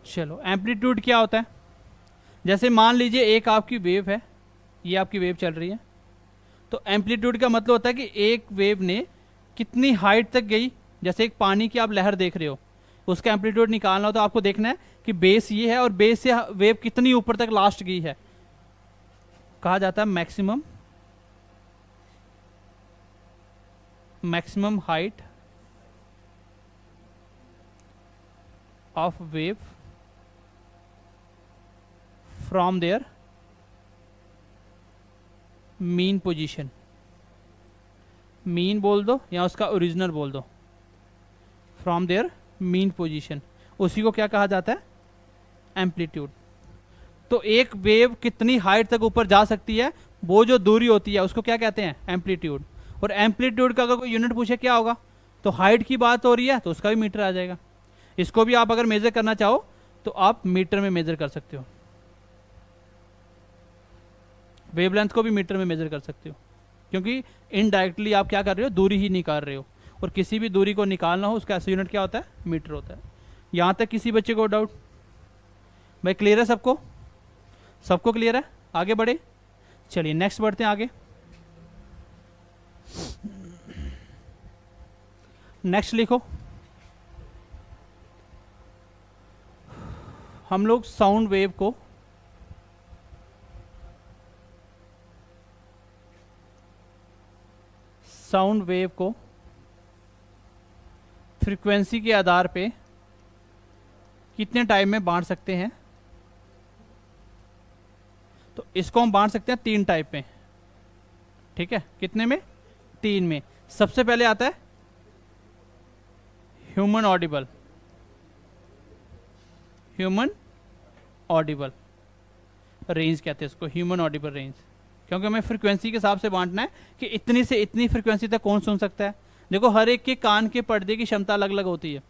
चलो एम्पलीट्यूड क्या होता है? जैसे मान लीजिए एक आपकी वेव है, ये आपकी वेव चल रही है, तो एम्पलीट्यूड का मतलब होता है कि एक वेव ने कितनी हाइट तक गई। जैसे एक पानी की आप लहर देख रहे हो, उसका एम्पलीट्यूड निकालना हो तो आपको देखना है कि बेस ये है और बेस से वेव कितनी ऊपर तक लास्ट गई है, कहा जाता है maximum height of wave from there mean position. Mean बोल दो या उसका ओरिजिनल बोल दो, फ्रॉम देयर मीन पोजीशन, उसी को क्या कहा जाता है? एम्पलीट्यूड। तो एक वेव कितनी हाइट तक ऊपर जा सकती है, वो जो दूरी होती है उसको क्या कहते हैं? एम्पलीट्यूड। और एम्पलीट्यूड का अगर कोई यूनिट पूछे क्या होगा, तो हाइट की बात हो रही है तो उसका भी मीटर आ जाएगा। इसको भी आप अगर मेजर करना चाहो तो आप मीटर में मेजर कर सकते हो, वेवलेंथ को भी मीटर में मेजर कर सकते हो, क्योंकि इनडायरेक्टली आप क्या कर रहे हो? दूरी ही निकाल रहे हो, और किसी भी दूरी को निकालना हो उसका ऐसा यूनिट क्या होता है? मीटर होता है। यहाँ तक किसी बच्चे को डाउट? भाई क्लियर है सबको? सबको क्लियर है? आगे बढ़े, चलिए नेक्स्ट बढ़ते हैं आगे। नेक्स्ट लिखो, हम लोग साउंड वेव को फ्रीक्वेंसी के आधार पे कितने टाइम में बांट सकते हैं? तो इसको हम बांट सकते हैं 3 टाइप में, ठीक है? कितने में? 3 में। सबसे पहले आता है ह्यूमन ऑडिबल रेंज कहते हैं इसको, ह्यूमन ऑडिबल रेंज, क्योंकि हमें फ्रीक्वेंसी के हिसाब से बांटना है कि इतनी से इतनी फ्रीक्वेंसी तक कौन सुन सकता है। देखो हर एक के कान के पर्दे की क्षमता अलग अलग होती है,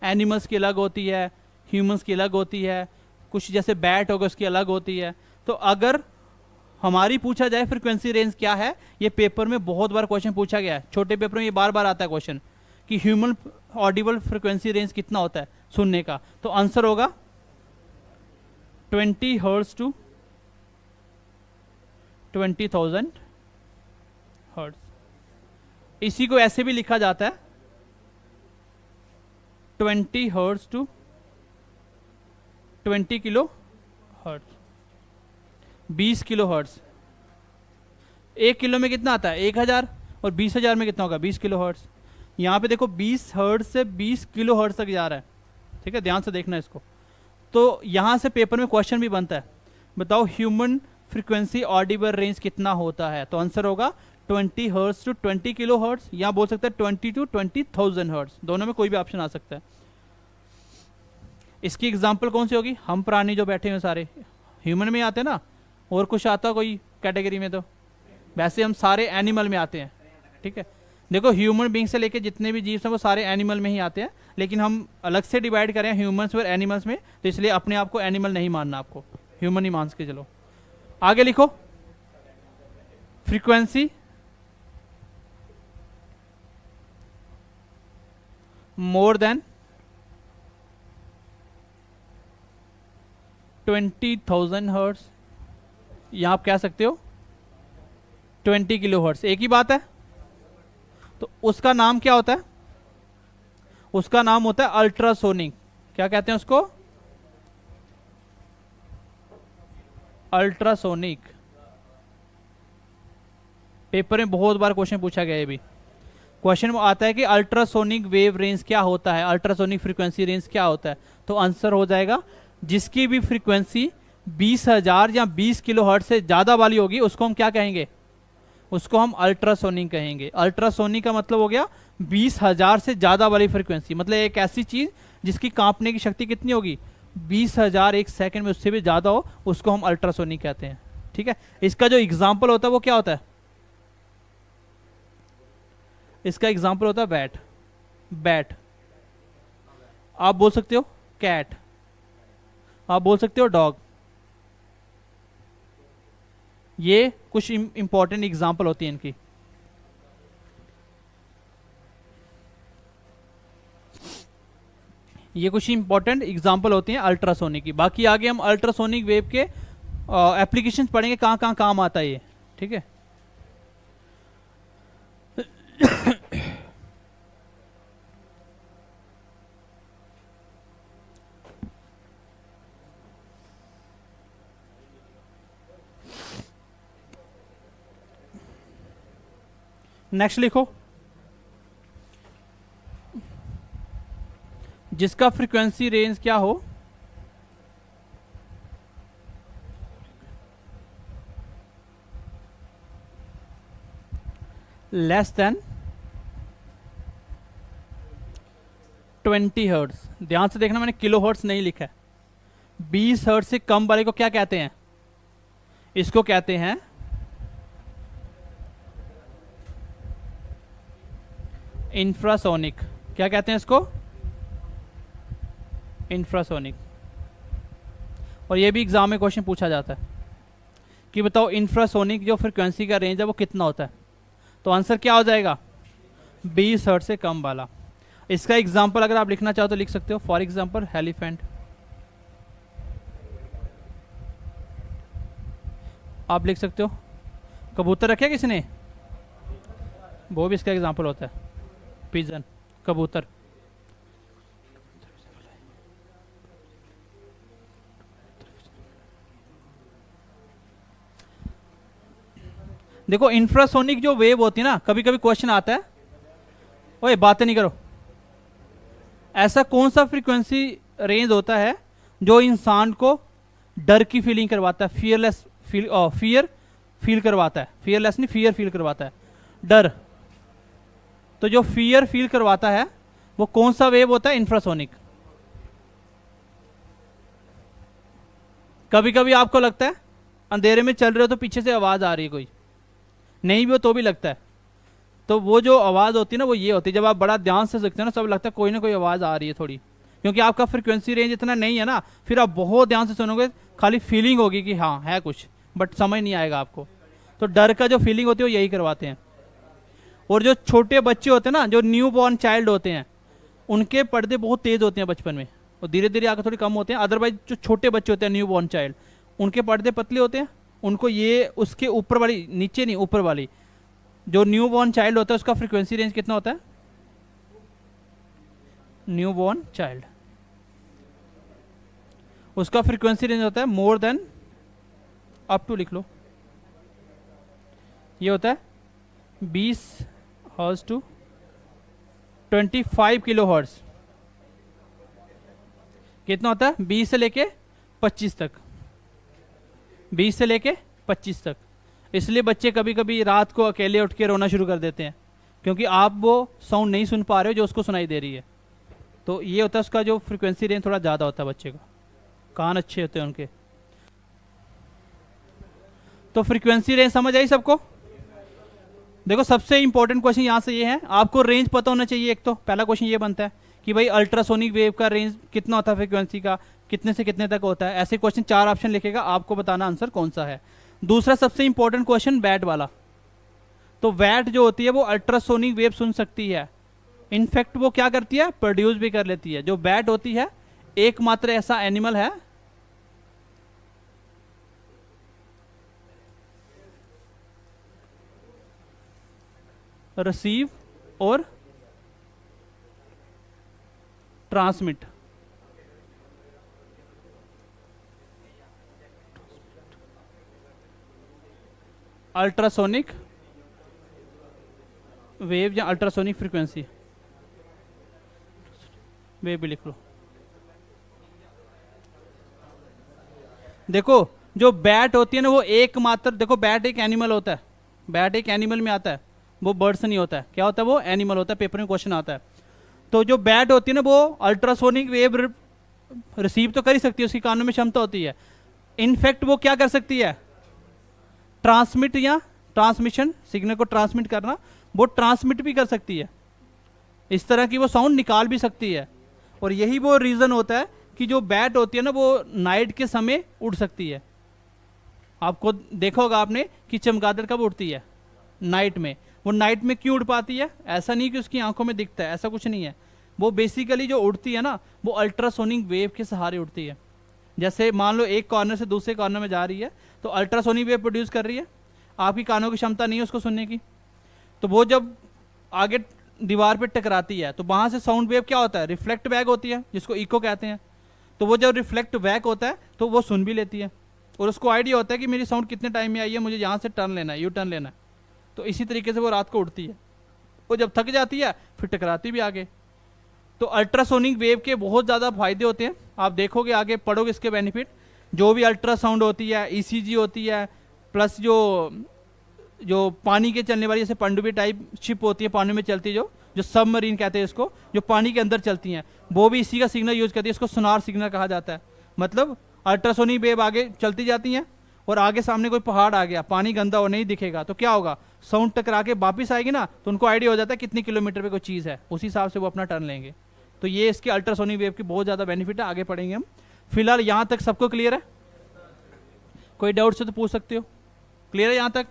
एनिमल्स की अलग होती है, ह्यूमंस की अलग होती है, कुछ जैसे बैट होगा उसकी अलग होती है। तो अगर हमारी पूछा जाए फ्रीक्वेंसी रेंज क्या है, ये पेपर में बहुत बार क्वेश्चन पूछा गया है, छोटे पेपर में ये बार बार आता है क्वेश्चन कि ह्यूमन ऑडिबल फ्रीक्वेंसी रेंज कितना होता है सुनने का, तो आंसर होगा 20 हर्ट्ज टू 20,000 हर्ट्ज। इसी को ऐसे भी लिखा जाता है 20 hertz to 20 kilo hertz, 20 kilo hertz. 1 kilo में कितना आता है? 1000, और 20,000 में कितना होगा? 20 किलो हर्ट्ज। यहाँ पे देखो 20 हर्ट्ज से 20 किलो हर्ट्ज तक जा रहा है, ठीक है? ध्यान से देखना इसको। तो यहाँ से पेपर में क्वेश्चन भी बनता है, बताओ ह्यूमन फ्रीक्वेंसी ऑडिबल रेंज कितना होता है, तो आंसर होगा 20 हर्ट्ज टू 20 किलो हर्ट्ज, या बोल सकते हैं 20 टू 20,000 हर्ट्ज, दोनों में कोई भी ऑप्शन आ सकता है। इसकी एग्जांपल कौन सी होगी? हम प्राणी जो बैठे हुए सारे ह्यूमन में आते हैं ना, और कुछ आता कोई कैटेगरी में? तो वैसे हम सारे एनिमल में आते हैं, ठीक है? देखो ह्यूमन बींग से लेके जितने भी जीव हैं वो सारे एनिमल में ही आते हैं, लेकिन हम अलग से डिवाइड करें ह्यूमंस और एनिमल्स में, तो इसलिए अपने आप को एनिमल नहीं मानना, आपको ह्यूमन ही मान के चलो। आगे लिखो, फ्रीक्वेंसी मोर देन 20,000 हर्ट्ज, या आप कह सकते हो 20 किलो हर्ट्ज, एक ही बात है। तो उसका नाम क्या होता है? उसका नाम होता है अल्ट्रासोनिक। क्या कहते हैं उसको? अल्ट्रासोनिक। पेपर में बहुत बार क्वेश्चन पूछा गया है, भी क्वेश्चन आता है कि अल्ट्रासोनिक वेव रेंज क्या होता है, अल्ट्रासोनिक फ्रीक्वेंसी रेंज क्या होता है, तो आंसर हो जाएगा जिसकी भी फ्रीक्वेंसी 20,000 या 20 किलो हर्ट्ज से ज्यादा वाली होगी उसको हम क्या कहेंगे? उसको हम अल्ट्रासोनिक कहेंगे। अल्ट्रासोनिक का मतलब हो गया 20,000 से ज्यादा वाली फ्रीक्वेंसी, मतलब एक ऐसी चीज जिसकी कांपने की शक्ति कितनी होगी? 20,000 एक सेकंड में, उससे भी ज्यादा हो, उसको हम अल्ट्रासोनिक कहते हैं, ठीक है? इसका जो एग्जाम्पल होता है वो क्या होता है? इसका एग्जाम्पल होता है बैट। आप बोल सकते हो कैट, आप बोल सकते हो डॉग। ये कुछ इंपॉर्टेंट एग्जांपल होती है इनकी। ये कुछ इंपॉर्टेंट एग्जांपल होती हैं अल्ट्रासोनिक की। बाकी आगे हम अल्ट्रासोनिक वेव के एप्लीकेशन पढ़ेंगे, कहाँ कहाँ काम आता है ये, ठीक है। नेक्स्ट लिखो, जिसका फ्रीक्वेंसी रेंज क्या हो, लेस देन 20 हर्ट्स। ध्यान से देखना, मैंने किलो हर्ट्स नहीं लिखा है। 20 हर्ट्स से कम वाले को क्या कहते हैं? इसको कहते हैं इंफ्रासोनिक। क्या कहते हैं इसको? इंफ्रासोनिक। और ये भी एग्जाम में क्वेश्चन पूछा जाता है कि बताओ इंफ्रासोनिक जो फ्रीक्वेंसी का रेंज है वो कितना होता है। तो आंसर क्या हो जाएगा? 20 हर्ट्ज से कम वाला। इसका एग्जांपल अगर आप लिखना चाहो तो लिख सकते हो, फॉर एग्जांपल एलिफेंट। आप लिख सकते हो कबूतर रखे किसी ने, वो भी इसका एग्जांपल होता है। पिजन, कबूतर। देखो इंफ्रासोनिक जो वेव होती है ना, कभी कभी क्वेश्चन आता है, ओए बातें नहीं करो, ऐसा कौन सा फ्रीक्वेंसी रेंज होता है जो इंसान को डर की फीलिंग करवाता है, फियरलेस फियर फील करवाता है, फियरलेस नहीं, फियर फील करवाता है, डर। तो जो फियर फील करवाता है वो कौन सा वेव होता है? इंफ्रासोनिक। कभी कभी आपको लगता है अंधेरे में चल रहे हो तो पीछे से आवाज आ रही है, कोई नहीं भी हो तो भी लगता है। तो वो जो आवाज़ होती है ना, वो ये होती है, जब आप बड़ा ध्यान से देखते हो ना, सब लगता है कोई ना कोई आवाज़ आ रही है थोड़ी, क्योंकि आपका फ्रीक्वेंसी रेंज इतना नहीं है ना। फिर आप बहुत ध्यान से सुनोगे, खाली फीलिंग होगी कि हाँ है कुछ, बट समझ नहीं आएगा आपको। तो डर का जो फीलिंग होती है वो यही करवाते हैं। और जो छोटे बच्चे होते हैं ना, जो न्यू बॉर्न चाइल्ड होते हैं, उनके पर्दे बहुत तेज़ होते हैं बचपन में, और धीरे धीरे आकर थोड़ी कम होते हैं। अदरवाइज जो छोटे बच्चे होते हैं न्यू बॉर्न चाइल्ड, उनके पर्दे पतले होते हैं। उनको ये उसके ऊपर वाली, नीचे नहीं ऊपर वाली, जो न्यू बॉर्न चाइल्ड होता है उसका फ्रीक्वेंसी रेंज कितना होता है? न्यू बॉर्न चाइल्ड, उसका फ्रीक्वेंसी रेंज होता है मोर देन, अप टू लिख लो, ये होता है 20 हर्ट्ज टू 25 किलो हर्ट्ज। कितना होता है? 20 से लेके 25 तक, 20 से लेके 25 तक। इसलिए बच्चे कभी कभी रात को अकेले उठ के रोना शुरू कर देते हैं, क्योंकि आप वो साउंड नहीं सुन पा रहे हो जो उसको सुनाई दे रही है। तो ये होता है उसका जो फ्रीक्वेंसी रेंज थोड़ा ज़्यादा होता है बच्चे का, कान अच्छे होते हैं उनके। तो फ्रीक्वेंसी रेंज समझ आई सबको? देखो सबसे इंपॉर्टेंट क्वेश्चन यहाँ से ये है, आपको रेंज पता होना चाहिए। एक तो पहला क्वेश्चन ये बनता है कि भाई अल्ट्रासोनिक वेव का रेंज कितना होता है, फ्रीक्वेंसी का कितने से कितने तक होता है। ऐसे क्वेश्चन 4 ऑप्शन लिखेगा, आपको बताना आंसर कौन सा है। दूसरा सबसे इंपॉर्टेंट क्वेश्चन वैट वाला। तो वैट जो होती है वो अल्ट्रासोनिक वेव सुन सकती है, इनफैक्ट वो क्या करती है, प्रोड्यूस भी कर लेती है। जो वैट होती है एकमात्र ऐसा एनिमल है रिसीव और ट्रांसमिट। अल्ट्रासोनिक वेव या अल्ट्रासोनिक फ्रीक्वेंसी वेव भी लिख लो। देखो जो बैट होती है ना, वो एकमात्र, देखो बैट एक एनिमल होता है, बैट एक एनिमल में आता है, वो बर्ड से नहीं होता है। क्या होता है? वो एनिमल होता है, पेपर में क्वेश्चन आता है। तो जो बैट होती है ना, वो अल्ट्रासोनिक वेव रिसीव तो कर ही सकती है, उसकी कानों में क्षमता होती है। इनफैक्ट वो क्या कर सकती है, ट्रांसमिट या ट्रांसमिशन, सिग्नल को ट्रांसमिट करना, वो ट्रांसमिट भी कर सकती है। इस तरह की वो साउंड निकाल भी सकती है। और यही वो रीज़न होता है कि जो बैट होती है ना वो नाइट के समय उड़ सकती है। आपको देखा होगा आपने कि चमगादड़ कब उड़ती है? नाइट में। वो नाइट में क्यों उड़ पाती है? ऐसा नहीं कि उसकी आंखों में दिखता है, ऐसा कुछ नहीं है। वो बेसिकली जो उड़ती है ना वो अल्ट्रासोनिक वेव के सहारे उड़ती है। जैसे मान लो एक कॉर्नर से दूसरे कॉर्नर में जा रही है तो अल्ट्रासोनिक वेव प्रोड्यूस कर रही है, आपकी कानों की क्षमता नहीं है उसको सुनने की, तो वो जब आगे दीवार पे टकराती है तो वहाँ से साउंड वेव क्या होता है? रिफ्लेक्ट बैक होती है, जिसको इको कहते हैं। तो वो जब रिफ्लेक्ट बैक होता है तो वो सुन भी लेती है और उसको आइडिया होता है कि मेरी साउंड कितने टाइम में आई है, मुझे यहाँ से टर्न लेना है, यू टर्न लेना है। तो इसी तरीके से वो रात को उड़ती है, वो जब थक जाती है फिर टकराती भी आगे। तो अल्ट्रासोनिक वेव के बहुत ज़्यादा फायदे होते हैं, आप देखोगे आगे पढ़ोगे इसके बेनिफिट। जो भी अल्ट्रासाउंड होती है, ईसीजी होती है, प्लस जो जो पानी के चलने वाली जैसे पनडुब्बी टाइप शिप होती है पानी में चलती है, जो सबमरीन कहते हैं इसको, जो पानी के अंदर चलती हैं, वो भी इसी का सिग्नल यूज करती है। इसको सोनार सिग्नल कहा जाता है। मतलब अल्ट्रासोनिक वेव आगे चलती जाती हैं और आगे सामने कोई पहाड़ आ गया, पानी गंदा और नहीं दिखेगा तो क्या होगा? साउंड टकरा के वापिस आएगी ना, तो उनको आइडिया हो जाता है कितनी किलोमीटर पे कोई चीज़ है, उसी हिसाब से वो अपना टर्न लेंगे। तो ये इसके अल्ट्रासोनिक वेव की बहुत ज़्यादा बेनिफिट है, आगे पढ़ेंगे हम। फिलहाल यहाँ तक सबको क्लियर है? कोई डाउट से तो पूछ सकते हो। क्लियर है यहाँ तक?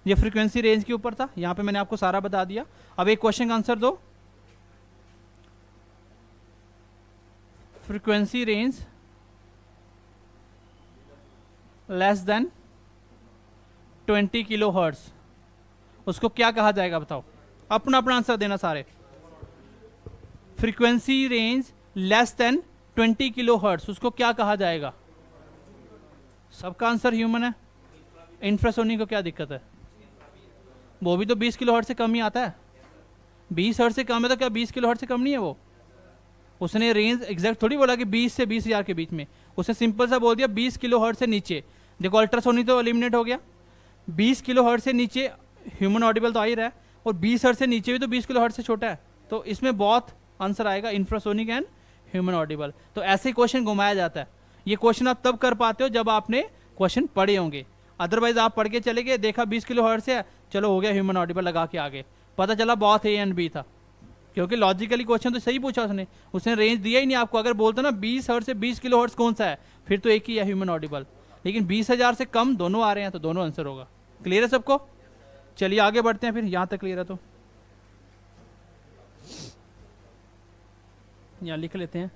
ये फ्रीक्वेंसी रेंज के ऊपर था, यहाँ पे मैंने आपको सारा बता दिया। अब एक क्वेश्चन का आंसर दो। Frequency range less than 20 kilo hertz, उसको क्या कहा जाएगा बताओ? अपना अपना आंसर देना सारे। Frequency range less than 20 kilo hertz, उसको क्या कहा जाएगा? सबका आंसर ह्यूमन है। इंफ्रासोनिक को क्या दिक्कत है? वो भी तो 20 किलो हर्ट्ज से कम ही आता है। 20 हर्ट्ज से कम है तो क्या 20 किलो हर्ट्ज से कम नहीं है वो? उसने रेंज एग्जैक्ट थोड़ी बोला कि 20 से 20,000 के बीच में, उसने सिंपल सा बोल दिया 20 किलो हर्ट्ज से नीचे। देखो अल्ट्रासोनिक तो एलिमिनेट हो गया, 20 किलो हर्ट्ज से नीचे ह्यूमन ऑडिबल तो आ ही रहा है, और 20 हर्ट्ज से नीचे भी तो 20 किलो हर्ट्ज से छोटा है। तो इसमें बहुत आंसर आएगा इंफ्रासोनिक एंड ह्यूमन ऑडिबल। तो ऐसे क्वेश्चन घुमाया जाता है। ये क्वेश्चन आप तब कर पाते हो जब आपने क्वेश्चन पढ़े होंगे, अदरवाइज आप पढ़ के चले गए, देखा 20 किलो हर्ट्ज से है, चलो हो गया ह्यूमन ऑडिबल लगा के आगे, पता चला बहुत ए एंड बी था, क्योंकि लॉजिकली क्वेश्चन तो सही पूछा उसने रेंज दिया ही नहीं आपको। अगर बोलता ना 20 हर्ट्ज से 20 किलो हर्ट्ज कौन सा है, फिर तो एक ही है ह्यूमन ऑडिबल, लेकिन 20,000 से कम दोनों आ रहे हैं तो दोनों आंसर होगा। क्लियर है सबको? चलिए आगे बढ़ते हैं, फिर यहां तक क्लियर है तो यहां लिख लेते हैं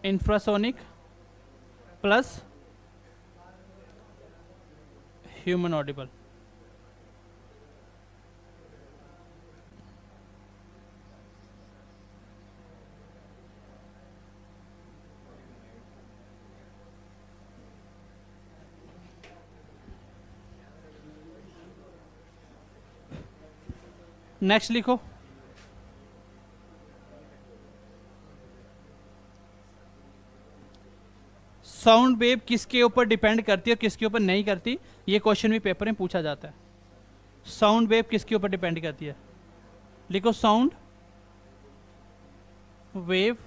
infrasonic plus human Audible. Next लिखो साउंड वेव किसके ऊपर डिपेंड करती है, किसके ऊपर नहीं करती। ये क्वेश्चन भी पेपर में पूछा जाता है। साउंड वेव किसके ऊपर डिपेंड करती है? लिखो sound wave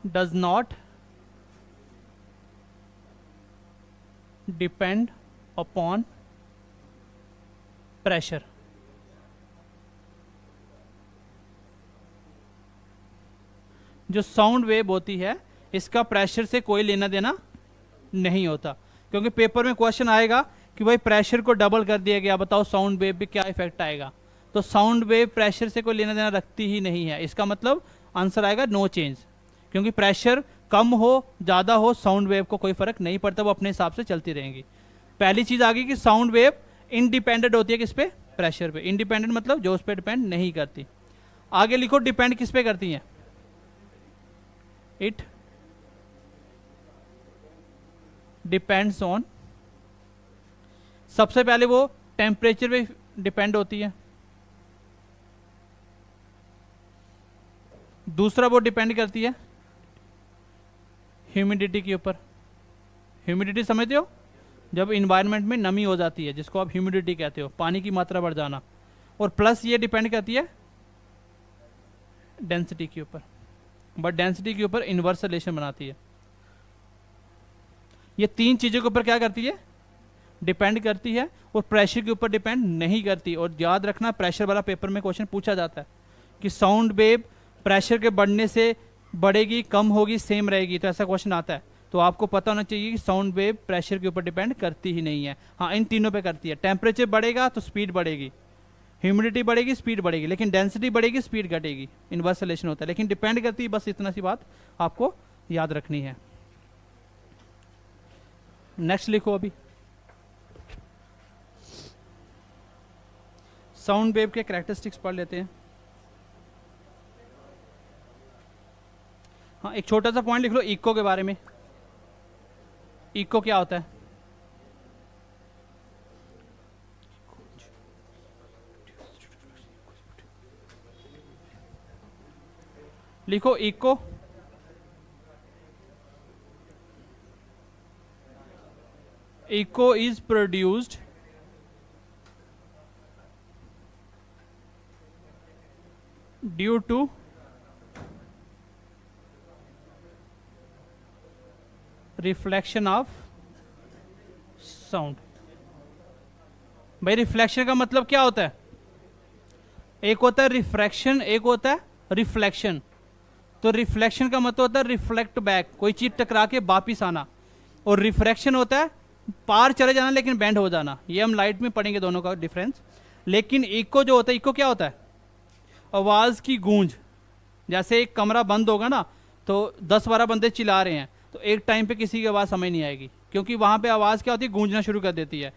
does not depend upon pressure. जो साउंड वेव होती है इसका प्रेशर से कोई लेना देना नहीं होता, क्योंकि पेपर में क्वेश्चन आएगा कि भाई प्रेशर को डबल कर दिया गया, बताओ साउंड वेव पे क्या इफेक्ट आएगा। तो साउंड वेव प्रेशर से कोई लेना देना रखती ही नहीं है, इसका मतलब आंसर आएगा नो चेंज, क्योंकि प्रेशर कम हो ज़्यादा हो साउंड वेव को कोई फर्क नहीं पड़ता, वो अपने हिसाब से चलती रहेंगी। पहली चीज़ आ गई कि साउंड वेव इंडिपेंडेंट होती है किस पे? प्रेशर पे। इंडिपेंडेंट मतलब जो उस पर डिपेंड नहीं करती। आगे लिखो डिपेंड किस पे करती हैं? इट डिपेंड्स ऑन, सबसे पहले वो टेम्परेचर पे डिपेंड होती है, दूसरा वो डिपेंड करती है ह्यूमिडिटी के ऊपर। ह्यूमिडिटी समझते हो? जब इन्वायरमेंट में नमी हो जाती है जिसको आप ह्यूमिडिटी कहते हो, पानी की मात्रा बढ़ जाना। और प्लस ये डिपेंड करती है डेंसिटी के ऊपर, बट डेंसिटी के ऊपर इन्वर्स रिलेशन बनाती है। ये तीन चीज़ों के ऊपर क्या करती है? डिपेंड करती है और प्रेशर के ऊपर डिपेंड नहीं करती। और याद रखना, प्रेशर वाला पेपर में क्वेश्चन पूछा जाता है कि साउंड वेव प्रेशर के बढ़ने से बढ़ेगी, कम होगी, सेम रहेगी, तो ऐसा क्वेश्चन आता है। तो आपको पता होना चाहिए कि साउंड वेव प्रेशर के ऊपर डिपेंड करती ही नहीं है। हाँ, इन तीनों पे करती है। टेम्परेचर बढ़ेगा तो स्पीड बढ़ेगी, ह्यूमिडिटी बढ़ेगी स्पीड बढ़ेगी, लेकिन डेंसिटी बढ़ेगी स्पीड घटेगी। इनवर्स रिलेशन होता है, लेकिन डिपेंड करती है। बस इतना सी बात आपको याद रखनी है। नेक्स्ट लिखो अभी, साउंड वेव के कैरेक्टरिस्टिक्स पढ़ लेते हैं। हाँ, एक छोटा सा पॉइंट लिख लो इको के बारे में। इको क्या होता है? लिखो echo. Echo is produced due to reflection of sound. भाई रिफ्लेक्शन का मतलब क्या होता है? एक होता है रिफ्रैक्शन, एक होता है रिफ्लेक्शन। तो रिफ्लेक्शन का मतलब होता है रिफ्लेक्ट बैक, कोई चीज टकरा के वापिस आना। और रिफ्रैक्शन होता है पार चले जाना लेकिन बेंड हो जाना। ये हम लाइट में पढ़ेंगे दोनों का डिफरेंस। लेकिन इको जो होता है, इको क्या होता है? आवाज की गूंज। जैसे एक कमरा बंद होगा ना, तो 10-12 बंदे चिल्ला रहे हैं, तो एक टाइम पे किसी की आवाज़ समझ नहीं आएगी, क्योंकि वहाँ पे आवाज़ क्या होती है? गूंजना शुरू कर देती है,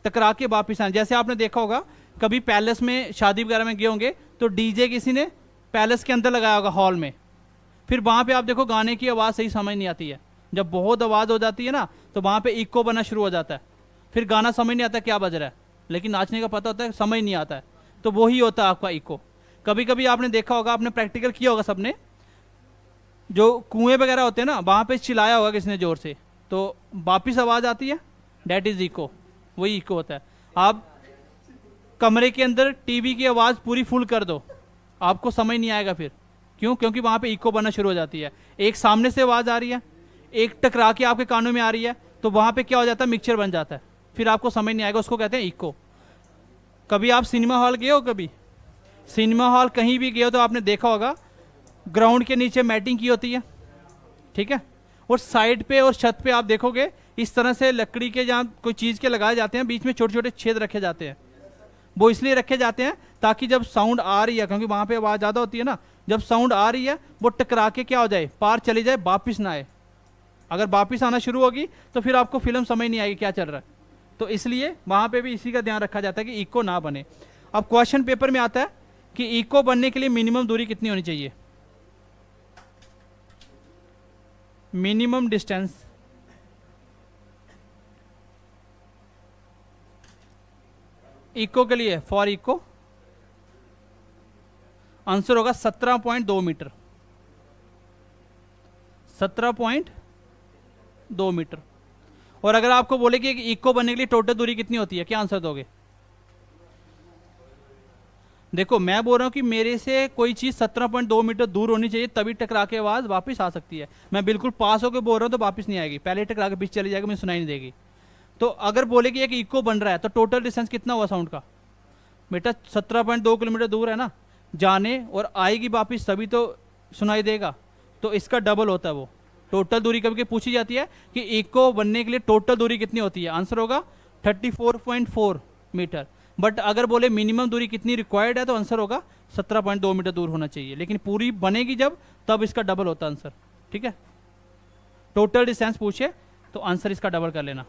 टकरा के वापिस आना। जैसे आपने देखा होगा कभी पैलेस में शादी वगैरह में गए होंगे, तो डीजे किसी ने पैलेस के अंदर लगाया होगा हॉल में, फिर वहाँ पे आप देखो गाने की आवाज़ सही समझ नहीं आती है। जब बहुत आवाज़ हो जाती है ना, तो वहाँ पे इको बनना शुरू हो जाता है, फिर गाना समझ नहीं आता क्या बज रहा है, लेकिन नाचने का पता होता है, समझ नहीं आता है। तो वही होता है आपका इको। कभी कभी आपने देखा होगा, आपने प्रैक्टिकल किया होगा सबने, जो कुएं वगैरह होते हैं ना, वहाँ पे चिल्लाया होगा किसने जोर से, तो वापिस आवाज़ आती है, डैट इज़ इको। वही इको होता है। आप कमरे के अंदर टीवी की आवाज़ पूरी फुल कर दो, आपको समझ नहीं आएगा फिर। क्यों? क्योंकि वहाँ पे इको बनना शुरू हो जाती है। एक सामने से आवाज़ आ रही है, एक टकरा के आपके कानों में आ रही है, तो वहाँ पे क्या हो जाता है? मिक्सचर बन जाता है, फिर आपको समझ नहीं आएगा। उसको कहते हैं इको। कभी आप सिनेमा हॉल गए हो? कभी सिनेमा हॉल कहीं भी गए हो तो आपने देखा होगा ग्राउंड के नीचे मैटिंग की होती है, ठीक है, और साइड पे और छत पे आप देखोगे इस तरह से लकड़ी के जहाँ कोई चीज़ के लगाए जाते हैं, बीच में छोटे छोटे छेद रखे जाते हैं। वो इसलिए रखे जाते हैं ताकि जब साउंड आ रही है, क्योंकि वहाँ पे आवाज़ ज़्यादा होती है ना, जब साउंड आ रही है वो टकरा के क्या हो जाए? पार चली जाए, वापिस ना आए। अगर वापिस आना शुरू होगी तो फिर आपको फिल्म समझ नहीं आएगी क्या चल रहा है। तो इसलिए वहाँ पे भी इसी का ध्यान रखा जाता है कि इको ना बने। अब क्वेश्चन पेपर में आता है कि इको बनने के लिए मिनिमम दूरी कितनी होनी चाहिए? मिनिमम डिस्टेंस इको के लिए, फॉर इको आंसर होगा 17.2 मीटर। 17.2 मीटर। और अगर आपको बोले कि इको बनने के लिए टोटल दूरी कितनी होती है, क्या आंसर दोगे? देखो, मैं बोल रहा हूं कि मेरे से कोई चीज 17.2 मीटर दूर होनी चाहिए, तभी टकरा के आवाज वापस आ सकती है। मैं बिल्कुल पास होकर बोल रहा हूं तो वापस नहीं आएगी, पहले टकरा के पीछे चली जाएगी, मुझे सुनाई नहीं देगी। तो अगर बोले कि एक इको बन रहा है तो टोटल डिस्टेंस कितना हुआ साउंड का? बेटा 17.2 किलोमीटर दूर है ना, जाने और आएगी वापिस तभी तो सुनाई देगा, तो इसका डबल होता है वो। टोटल दूरी कभी कभी पूछी जाती है कि इको बनने के लिए टोटल दूरी कितनी होती है, आंसर होगा 34.4 मीटर। बट अगर बोले मिनिमम दूरी कितनी रिक्वायर्ड है, तो आंसर होगा 17.2 मीटर दूर होना चाहिए, लेकिन पूरी बनेगी जब, तब इसका डबल होता है आंसर, ठीक है। टोटल डिस्टेंस पूछे तो आंसर इसका डबल कर लेना।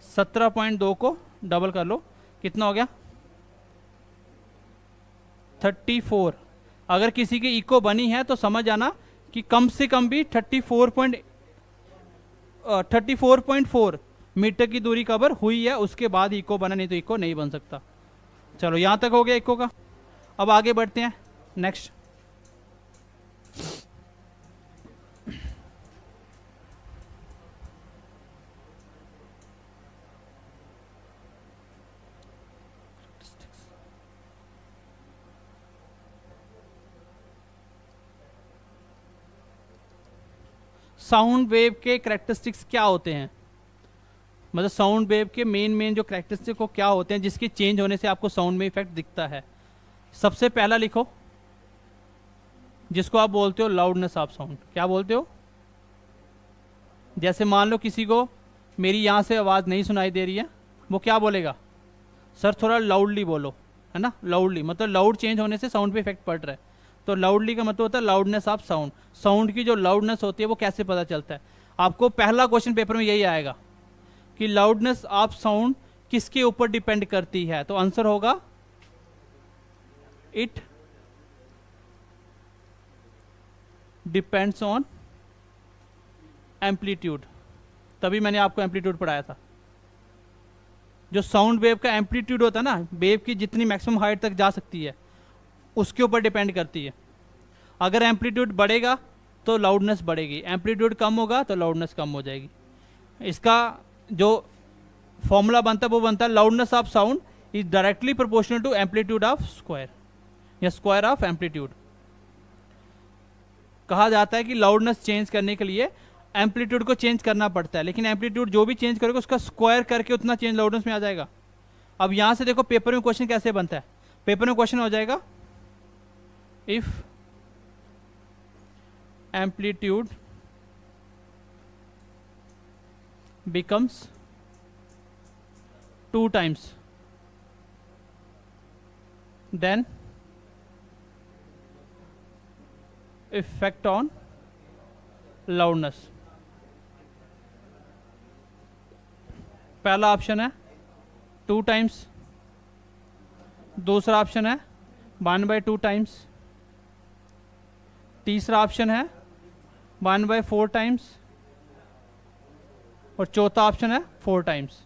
17.2 को डबल कर लो, कितना हो गया? 34। अगर किसी की इको बनी है तो समझ आना कि कम से कम भी 34.4 मीटर की दूरी कवर हुई है, उसके बाद इको बना, नहीं तो इको नहीं बन सकता। चलो यहां तक हो गया इको का। अब आगे बढ़ते हैं नेक्स्ट। साउंड वेव के कैरेक्टरिस्टिक्स क्या होते हैं, मतलब साउंड वेव के मेन जो कैरेक्टरिस्टिक को क्या होते हैं जिसके चेंज होने से आपको साउंड में इफेक्ट दिखता है। सबसे पहला लिखो, जिसको आप बोलते हो लाउडनेस ऑफ साउंड। क्या बोलते हो? जैसे मान लो किसी को मेरी यहाँ से आवाज़ नहीं सुनाई दे रही है, वो क्या बोलेगा? सर थोड़ा लाउडली बोलो, है ना। लाउडली मतलब लाउड चेंज होने से साउंड पे इफेक्ट पड़ रहा है, तो लाउडली का मतलब होता है लाउडनेस ऑफ साउंड। साउंड की जो लाउडनेस होती है वो कैसे पता चलता है? आपको पहला क्वेश्चन पेपर में यही आएगा कि लाउडनेस ऑफ साउंड किसके ऊपर डिपेंड करती है, तो आंसर होगा इट डिपेंड्स ऑन एम्पलीट्यूड। तभी मैंने आपको एम्पलीट्यूड पढ़ाया था। जो साउंड वेव का एम्पलीट्यूड होता है ना, वेव की जितनी मैक्सिमम हाइट तक जा सकती है उसके ऊपर डिपेंड करती है। अगर एम्पलीट्यूड बढ़ेगा तो लाउडनेस बढ़ेगी, एम्पलीट्यूड कम होगा तो लाउडनेस कम हो जाएगी। इसका जो फॉर्मूला बनता है वो बनता है loudness of sound is directly proportional to amplitude of square या स्क्वायर ऑफ एम्पलीट्यूड। कहा जाता है कि लाउडनेस चेंज करने के लिए एम्पलीट्यूड को चेंज करना पड़ता है, लेकिन एम्पलीट्यूड जो भी चेंज करेगा उसका स्क्वायर करके उतना चेंज लाउडनेस में आ जाएगा। अब यहां से देखो पेपर में क्वेश्चन कैसे बनता है। पेपर में क्वेश्चन हो जाएगा if amplitude becomes 2 times then effect on loudness। पहला ऑप्शन है 2 times, दूसरा ऑप्शन है 1/2 times, तीसरा ऑप्शन है 1/4 times और चौथा ऑप्शन है 4 टाइम्स।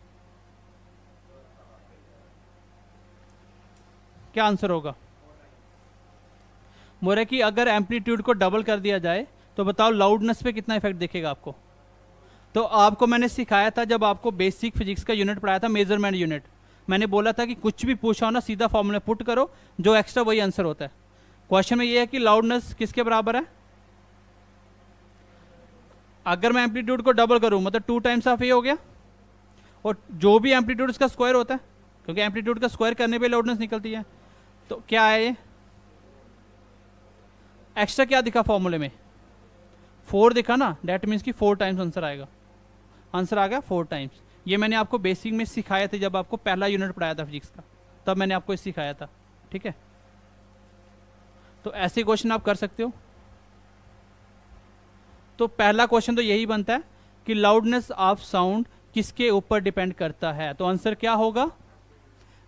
क्या आंसर होगा? बोल रहे कि अगर एम्पलीट्यूड को डबल कर दिया जाए तो बताओ लाउडनेस पे कितना इफेक्ट दिखेगा आपको। तो आपको मैंने सिखाया था जब आपको बेसिक फिजिक्स का यूनिट पढ़ाया था, मेजरमेंट यूनिट, मैंने बोला था कि कुछ भी पूछा हो ना सीधा फॉर्मूला पुट करो, जो एक्स्ट्रा वही आंसर होता है। क्वेश्चन में ये है कि लाउडनेस किसके बराबर है। अगर मैं एम्पलीट्यूड को डबल करूं मतलब 2 टाइम्स ऑफ ए हो गया, और जो भी एम्पलीट्यूड उसका स्क्वायर होता है, क्योंकि एम्पलीट्यूड का स्क्वायर करने पे लाउडनेस निकलती है, तो क्या है ये एक्स्ट्रा क्या दिखा फॉर्मूले में? 4 दिखा ना, डेट मीन्स कि 4 टाइम्स आंसर आएगा। आंसर आ गया 4 टाइम्स। ये मैंने आपको बेसिक में सिखाया था जब आपको पहला यूनिट पढ़ाया था फिजिक्स का, तब मैंने आपको सिखाया था। ठीक है, तो ऐसे क्वेश्चन आप कर सकते हो। तो पहला क्वेश्चन तो यही बनता है कि लाउडनेस ऑफ साउंड किसके ऊपर डिपेंड करता है, तो आंसर क्या होगा?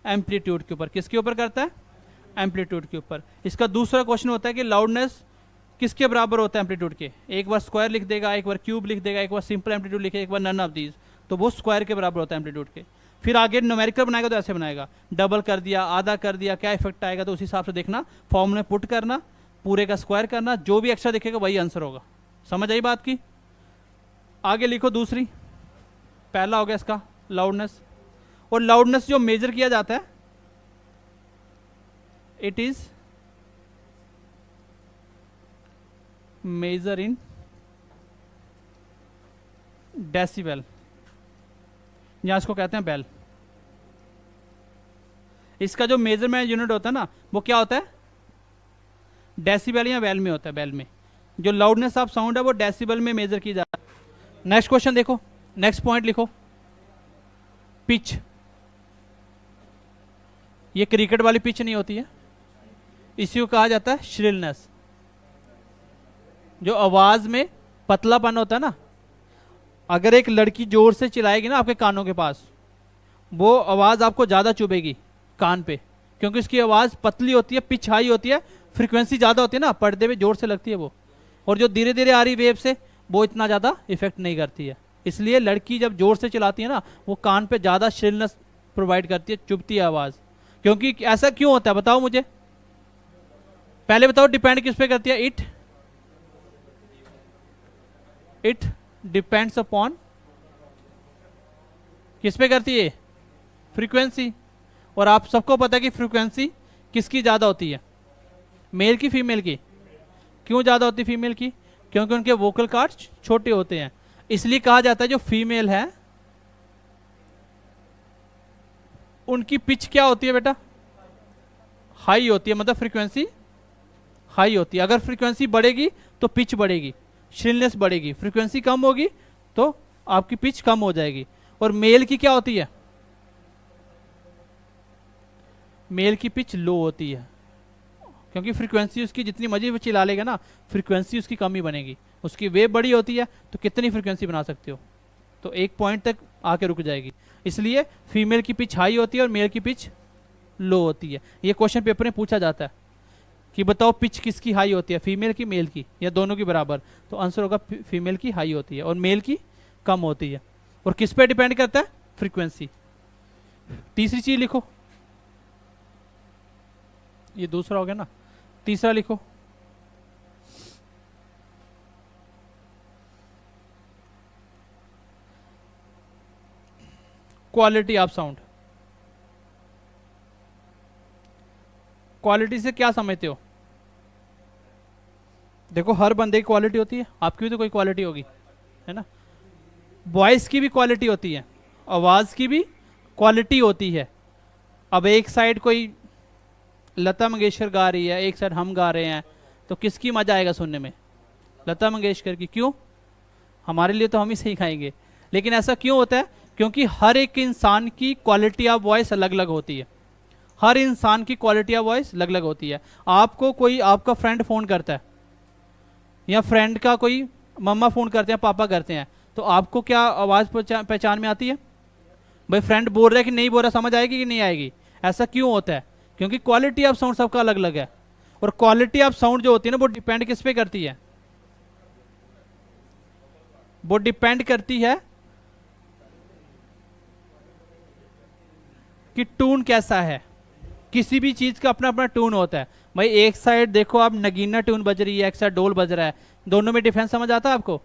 एम्पलीट्यूड के ऊपर। किसके ऊपर करता है? एम्पलीट्यूड के ऊपर। इसका दूसरा क्वेश्चन होता है कि लाउडनेस किसके बराबर होता है एम्पलीट्यूड के। एक बार स्क्वायर लिख देगा, एक बार क्यूब लिख देगा, एक बार सिंपल एम्पलीट्यूड लिखे, एक बार नन ऑफ दीज, तो वो स्क्वायर के बराबर होता है एम्पलीट्यूड के। फिर आगे न्यूमेरिकल बनाएगा तो ऐसे बनाएगा, डबल कर दिया, आधा कर दिया, क्या इफेक्ट आएगा, तो उस हिसाब से देखना, फॉर्म में पुट करना, पूरे का स्क्वायर करना, जो भी एक्स्ट्रा दिखेगा वही आंसर होगा। समझ आई बात की? आगे लिखो दूसरी। पहला हो गया इसका लाउडनेस, और लाउडनेस जो मेजर किया जाता है it is measure in decibel, यहां इसको कहते हैं बेल। इसका जो मेजरमेंट यूनिट होता है ना वो क्या होता है? डेसिबल या बेल में होता है। बेल में जो लाउडनेस ऑफ साउंड है वो डेसिबल में मेजर की जाती है। नेक्स्ट क्वेश्चन देखो, नेक्स्ट पॉइंट लिखो, पिच। ये क्रिकेट वाली पिच नहीं होती है, इसी को कहा जाता है श्रिलनेस। जो आवाज में पतलापन होता है ना, अगर एक लड़की जोर से चिल्लाएगी ना आपके कानों के पास, वो आवाज आपको ज्यादा चुभेगी कान पे, क्योंकि उसकी आवाज पतली होती है, पिच हाई होती है, फ्रीक्वेंसी ज्यादा होती है ना, पर्दे पे जोर से लगती है वो। और जो धीरे धीरे आ रही वेव से वो इतना ज़्यादा इफेक्ट नहीं करती है। इसलिए लड़की जब जोर से चलाती है ना वो कान पे ज़्यादा श्रिलनेस प्रोवाइड करती है, चुभती है आवाज़। क्योंकि ऐसा क्यों होता है बताओ मुझे, पहले बताओ डिपेंड किस पे करती है? इट डिपेंड्स अपॉन, किस पे करती है? फ्रीक्वेंसी। और आप सबको पता है कि फ्रीक्वेंसी किसकी ज़्यादा होती है, मेल की फीमेल की? क्यों ज़्यादा होती है फीमेल की? क्योंकि उनके वोकल कार्ड्स छोटे होते हैं। इसलिए कहा जाता है जो फीमेल है उनकी पिच क्या होती है बेटा, हाई होती है, मतलब फ्रीक्वेंसी हाई होती है। अगर फ्रीक्वेंसी बढ़ेगी तो पिच बढ़ेगी, श्रिलनेस बढ़ेगी, फ्रीक्वेंसी कम होगी तो आपकी पिच कम हो जाएगी। और मेल की क्या होती है, मेल की पिच लो होती है, क्योंकि फ्रीक्वेंसी उसकी जितनी मर्जी वो चिल्ला लेगा ना, फ्रीक्वेंसी उसकी कम ही बनेगी। उसकी वेव बड़ी होती है तो कितनी फ्रीक्वेंसी बना सकते हो, तो एक पॉइंट तक आके रुक जाएगी। इसलिए फीमेल की पिच हाई होती है और मेल की पिच लो होती है। ये क्वेश्चन पेपर में पूछा जाता है कि बताओ पिच किसकी हाई होती है, फीमेल की मेल की, या दोनों की बराबर। तो आंसर होगा फीमेल की हाई होती है और मेल की कम होती है। और किस पे डिपेंड करता है, फ्रीक्वेंसी। तीसरी चीज लिखो, ये दूसरा हो गया ना, तीसरा लिखो, क्वालिटी ऑफ साउंड। क्वालिटी से क्या समझते हो, देखो हर बंदे की क्वालिटी होती है, आपकी भी तो कोई क्वालिटी होगी, है ना। वॉइस की भी क्वालिटी होती है, आवाज की भी क्वालिटी होती है। अब एक साइड कोई लता मंगेशकर गा रही है, एक साइड हम गा रहे हैं, तो किसकी मजा आएगा सुनने में, लता मंगेशकर की। क्यों, हमारे लिए तो हम ही सही गाएंगे। लेकिन ऐसा क्यों होता है, क्योंकि हर एक इंसान की क्वालिटी ऑफ वॉइस अलग अलग होती है। हर इंसान की क्वालिटी ऑफ वॉइस अलग अलग होती है। आपको कोई आपका फ्रेंड फोन करता है, या फ्रेंड का कोई मम्मा फोन करते हैं, पापा करते हैं, तो आपको क्या आवाज पहचान में आती है, भाई फ्रेंड बोल रहा है कि नहीं बोल रहा, समझ आएगी कि नहीं आएगी। ऐसा क्यों होता है, क्योंकि क्वालिटी ऑफ साउंड सबका अलग अलग है। और क्वालिटी ऑफ साउंड जो होती है ना, वो डिपेंड किस पे करती है, वो डिपेंड करती है कि टून कैसा है। किसी भी चीज का अपना अपना टून होता है। भाई एक साइड देखो आप नगीना ट्यून बज रही है, एक साइड डोल बज रहा है, दोनों में डिफरेंस समझ आता है आपको,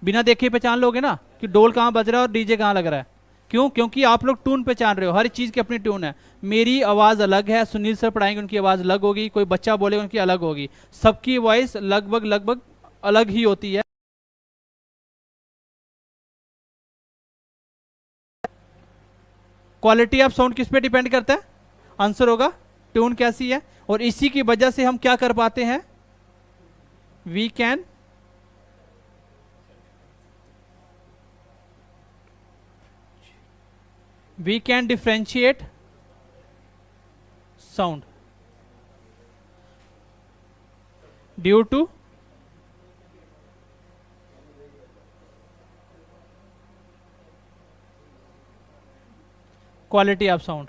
बिना देखे पहचान लोगे ना कि डोल कहाँ बज रहा है और डीजे कहाँ लग रहा है। क्यों, क्योंकि आप लोग टून पहचान रहे हो, हर चीज की अपनी टून है। मेरी आवाज अलग है, सुनील सर पढ़ाएंगे उनकी आवाज अलग होगी, कोई बच्चा बोलेगा उनकी अलग होगी, सबकी वॉइस लगभग लगभग अलग ही होती है। क्वालिटी ऑफ साउंड किस पे डिपेंड करता है, आंसर होगा ट्यून कैसी है। और इसी की वजह से हम क्या कर पाते हैं, we can differentiate sound due to quality of sound.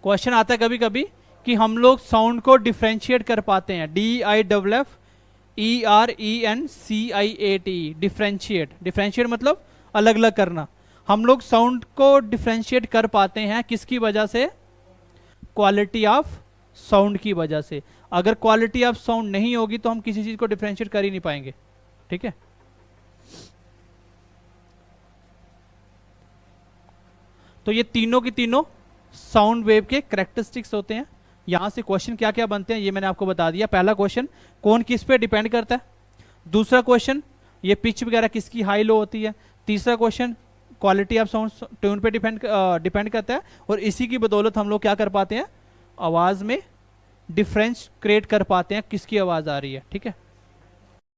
Question आता है कभी कभी कि हम लोग साउंड को डिफ्रेंशिएट कर पाते हैं, DIFFERENCIAT, डिफ्रेंशिएट। डिफ्रेंशिएट मतलब अलग अलग करना। हम लोग साउंड को डिफ्रेंशिएट कर पाते हैं किसकी वजह से, क्वालिटी ऑफ साउंड की वजह से। अगर क्वालिटी ऑफ साउंड नहीं होगी तो हम किसी चीज को डिफ्रेंशिएट कर ही नहीं पाएंगे, ठीक है। तो ये तीनों की तीनों साउंड वेव के कैरेक्टरिस्टिक्स होते हैं। यहां से क्वेश्चन क्या क्या बनते हैं ये मैंने आपको बता दिया। पहला क्वेश्चन, कौन किस पे डिपेंड करता है। दूसरा क्वेश्चन, ये पिच वगैरह किसकी हाई लो होती है। तीसरा question, quality of sound tune पे डिपेंड करता है। और इसी की बदौलत हम लोग क्या कर पाते हैं, आवाज में डिफरेंस क्रिएट कर पाते हैं, किसकी आवाज आ रही है, ठीक है।